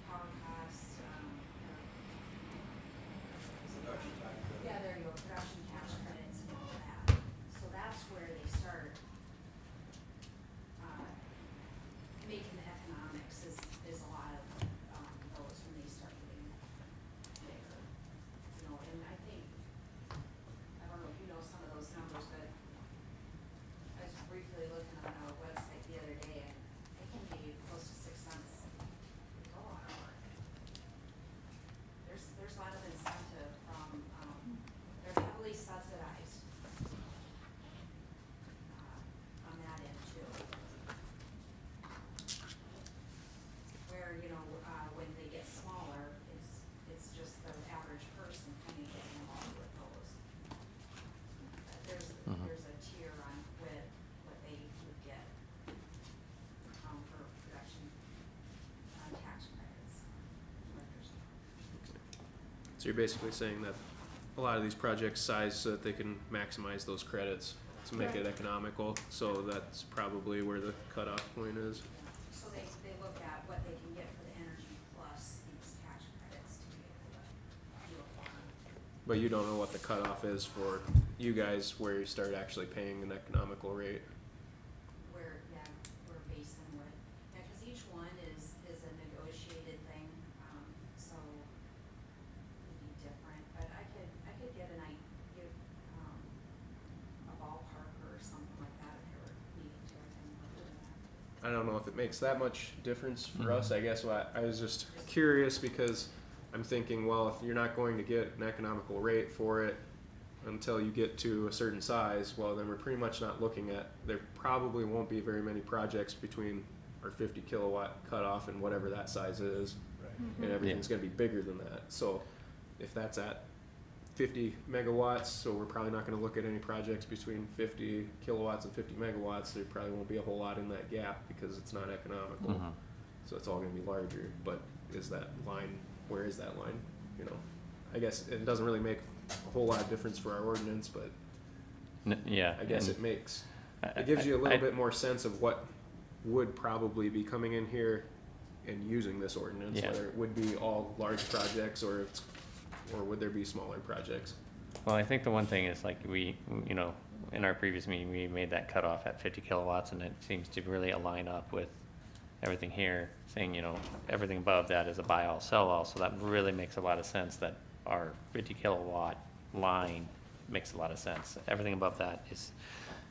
power costs. Production tax credit. Yeah, there you go, production tax credits and all that. So that's where they start making the economics is a lot of those when they start getting bigger. You know, and I think, I don't know if you know some of those numbers, but I was briefly looking on our website the other day, and it can be close to 6 cents per kilowatt hour. There's a lot of incentive from, they're heavily subsidized on that end too. Where, you know, when they get smaller, it's just the average person kind of getting involved with those. But there's a tier on what they would get. So you're basically saying that a lot of these projects size so that they can maximize those credits to make it economical, so that's probably where the cutoff point is. So they look at what they can get for the energy plus these tax credits to be able to do a farm. But you don't know what the cutoff is for you guys, where you start actually paying an economical rate. Where, yeah, we're basing what, yeah, cause each one is a negotiated thing, so it'd be different, but I could get a ballpark or something like that if there were needed to, I can look into that. I don't know if it makes that much difference for us, I guess. I was just curious because I'm thinking, well, if you're not going to get an economical rate for it until you get to a certain size, well, then we're pretty much not looking at, there probably won't be very many projects between our 50 kilowatt cutoff and whatever that size is. And everything's gonna be bigger than that. So if that's at 50 megawatts, so we're probably not gonna look at any projects between 50 kilowatts and 50 megawatts. There probably won't be a whole lot in that gap because it's not economical. So it's all gonna be larger. But is that line, where is that line? You know, I guess it doesn't really make a whole lot of difference for our ordinance, but Yeah. I guess and it makes, I- it gives you a little I- bit more sense of what would probably be coming in here and using this ordinance, Yeah. whether it would be all large projects or would there be smaller projects? Well, I think the one thing is like you know, in our previous meeting, we made that cutoff at 50 kilowatts, and it seems to really align up with everything here, saying, you know, everything above that is a buy all, sell all, so that really makes a lot of sense that our 50 kilowatt line makes a lot of sense. Everything above that is,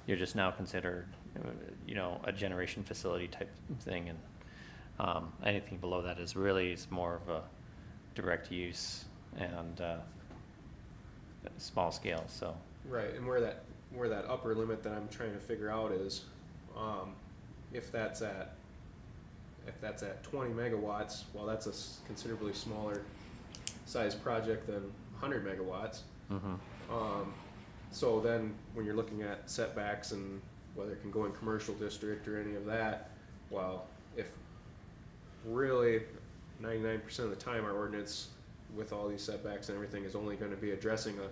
you're just now considered, you know, a generation facility type thing, and anything below that is more of a direct use and small scale, so. Right, and where that upper limit that I'm trying to figure out is, if that's at 20 megawatts, well, that's a considerably smaller size project than 100 megawatts. So then, when you're looking at setbacks and whether it can go in commercial district or any of that, well, if really 99% of the time our ordinance with all these setbacks and everything is only gonna be addressing a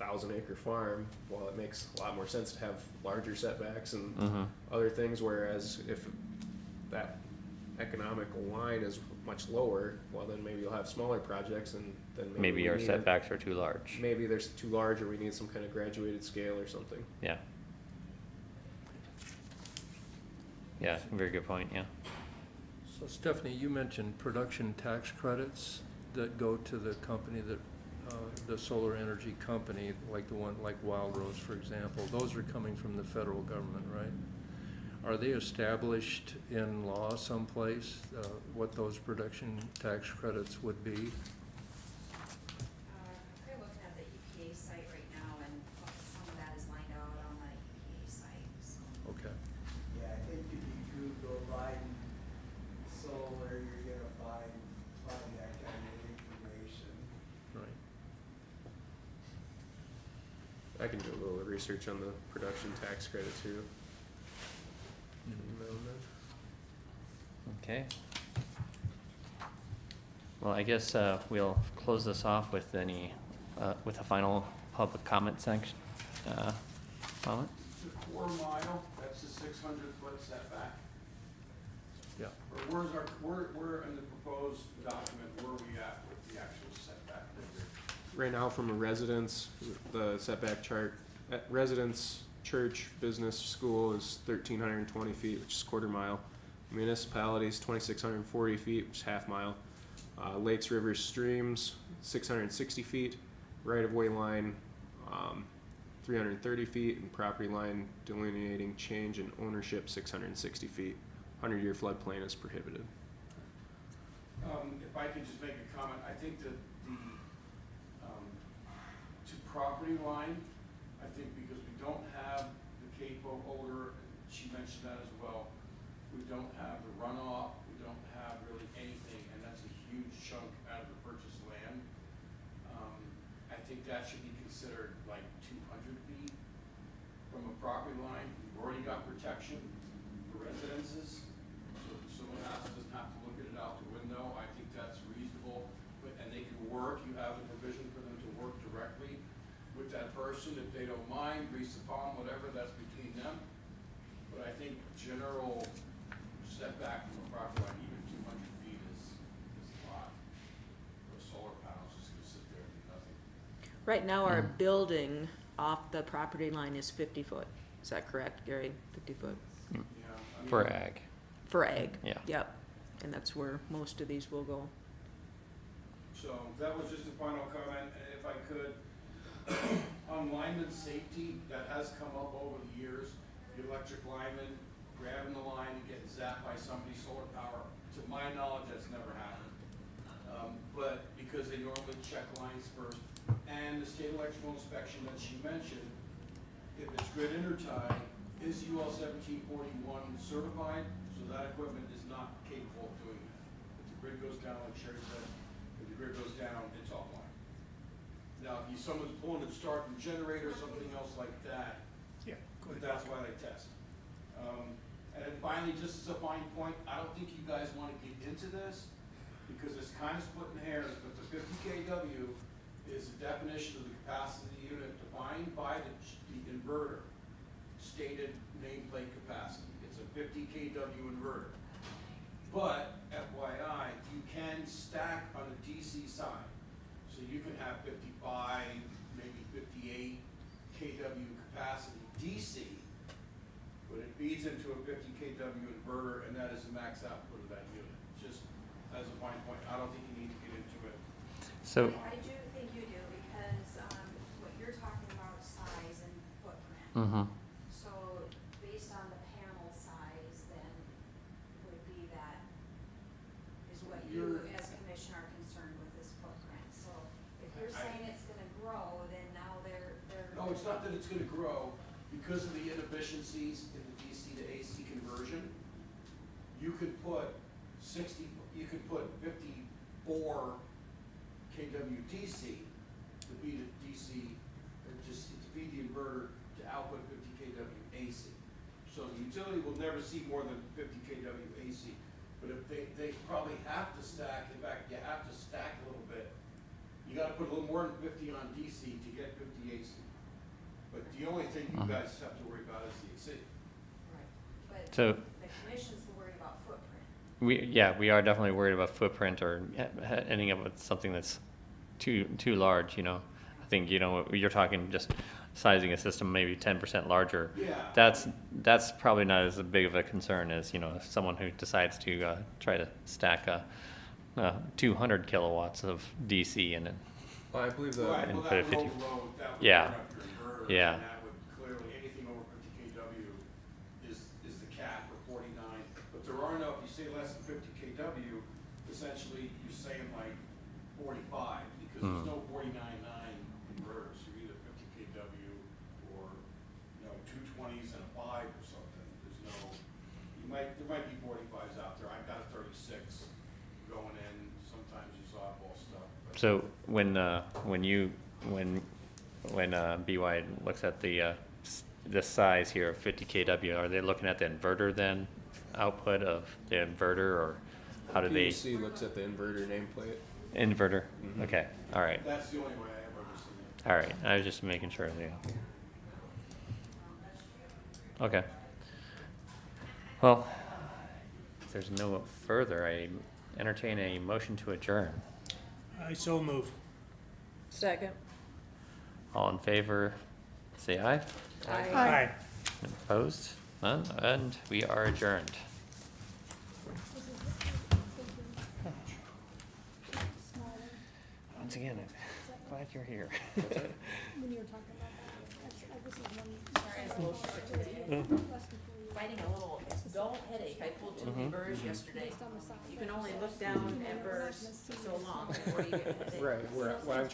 1,000-acre farm, well, it makes a lot more sense to have larger setbacks and other things, whereas if that economical line is much lower, well, then maybe you'll have smaller projects, and then Maybe we our need setbacks are too large. maybe there's too large, or we need some kind of graduated scale or something. Yeah. Yeah, very good point, yeah. So Stephanie, you mentioned production tax credits that go to the company that, the solar energy company, like the one, like Wild Rose, for example. Those are coming from the federal government, right? Are they established in law someplace, what those production tax credits would be? We're looking at the EPA site right now, and some of that is lined out on the EPA site, so. Okay. Yeah, I think if you Google Biden solar, you're gonna find that kind of information. Right. I can do a little research on the production tax credit too. Okay. Well, I guess we'll close this off with with a final public comment section. Comment? The 4 mile, that's the 600-foot setback. Yeah. Or where in the proposed document, where are we at with the actual setback figure? Right now, from a residence, the setback chart, at residence, church, business, school is 1,320 feet, which is quarter mile. Municipalities, 2,640 feet, which is half mile. Lakes, rivers, streams, 660 feet. Right-of-way line, 330 feet, and property line delineating change in ownership, 660 feet. 100-year floodplain is prohibited. If I could just make a comment, I think that the, to property line, I think because we don't have the capo holder, she mentioned that as well, we don't have the runoff, we don't have really anything, and that's a huge chunk out of the purchased land. I think that should be considered like 200 feet from a property line. We've already got protection for residences, so if someone else doesn't have to look at it out the window, I think that's reasonable. And they can work, you have the provision person, if they don't mind, grease the palm, whatever, that's between them. But I think general setback from a property line, even 200 feet is a lot. Those solar panels just gonna sit there and do nothing. Right now, our building off the property line is 50 foot. Is that correct, Gary? 50 foot? Yeah, I mean, For ag. For ag? Yeah. Yep. And that's where most of these will go. So that was just a final comment, and if I could, on lineman safety, that has come up over the years. The electric lineman grabbing the line and getting zapped by somebody's solar power. To my knowledge, that's never happened. But because they normally check lines first, and the state electrical inspection that she mentioned, if it's grid intertie, is UL 1741 certified, so that equipment is not capable of doing that. If the grid goes down, like Sherry said, if the grid goes down, it's offline. Now, if someone's pulling and starting a generator or something else like that, Yeah, go ahead. that's why they test. And then finally, just as a fine point, I don't think you guys wanna get into this, because it's kind of splitting hairs, but the 50 kW is the definition of the capacity of the unit defined by the inverter, stated nameplate capacity. It's a 50 kW inverter. But FYI, you can stack on the DC side. So you can have 55, maybe 58 kW capacity DC, but it feeds into a 50 kW inverter, and that is the max output of that unit. Just as a fine point, I don't think you need to get into it. So, I do think you do, because, what you're talking about is size and footprint. mhm. So based on the panel size, then would be that, is what you You're- as commission are concerned with is footprint. So if you're saying it's gonna grow, then now they're. No, it's not that it's gonna grow, because of the inefficiencies in the DC to AC conversion. You could put 54 kW DC to be the DC, or just to be the inverter to output 50 kW AC. So the utility will never see more than 50 kW AC. But if they probably have to stack, in fact, you have to stack a little bit. You gotta put a little more than 50 on DC to get 50 AC. But the only thing you guys have to worry about is the AC. Right, but So, the commission's worried about footprint. we are definitely worried about footprint or ending up with something that's too large, you know. I think, you know, you're talking just sizing a system maybe 10% larger. Yeah. That's probably not as big of a concern as, you know, someone who decides to try to stack 200 kilowatts of DC in it. Well, I believe the, Right, and well, put a that would 50 overload, that would Yeah. burn up your inverter, Yeah. and that would clearly, anything over 50 kW is the cap or 49. But there are no, if you say less than 50 kW, essentially you're saying like 45, because there's no 49.9 inverters. You're either 50 kW or, you know, 220s and a 5 or something. There's no, there might be 45s out there. I've got a 36 going in, sometimes use oddball stuff. But So when BY looks at the size here of 50 kW, are they looking at the inverter then, output of the inverter, or how do they? PUC looks at the inverter nameplate. Inverter, okay, all right, that's the only way I ever seen it. all right, I was just making sure, yeah. Okay. Well, if there's no further, I entertain a motion to adjourn. I so move. Second. All in favor, say aye. Aye. Opposed? None? And we are adjourned. Once again, I'm glad you're here. When you were talking about that, this is one. Fighting a little dull headache. I pulled two burrs yesterday. You can only look down at burrs so long before you get a headache. Right, what I'm trying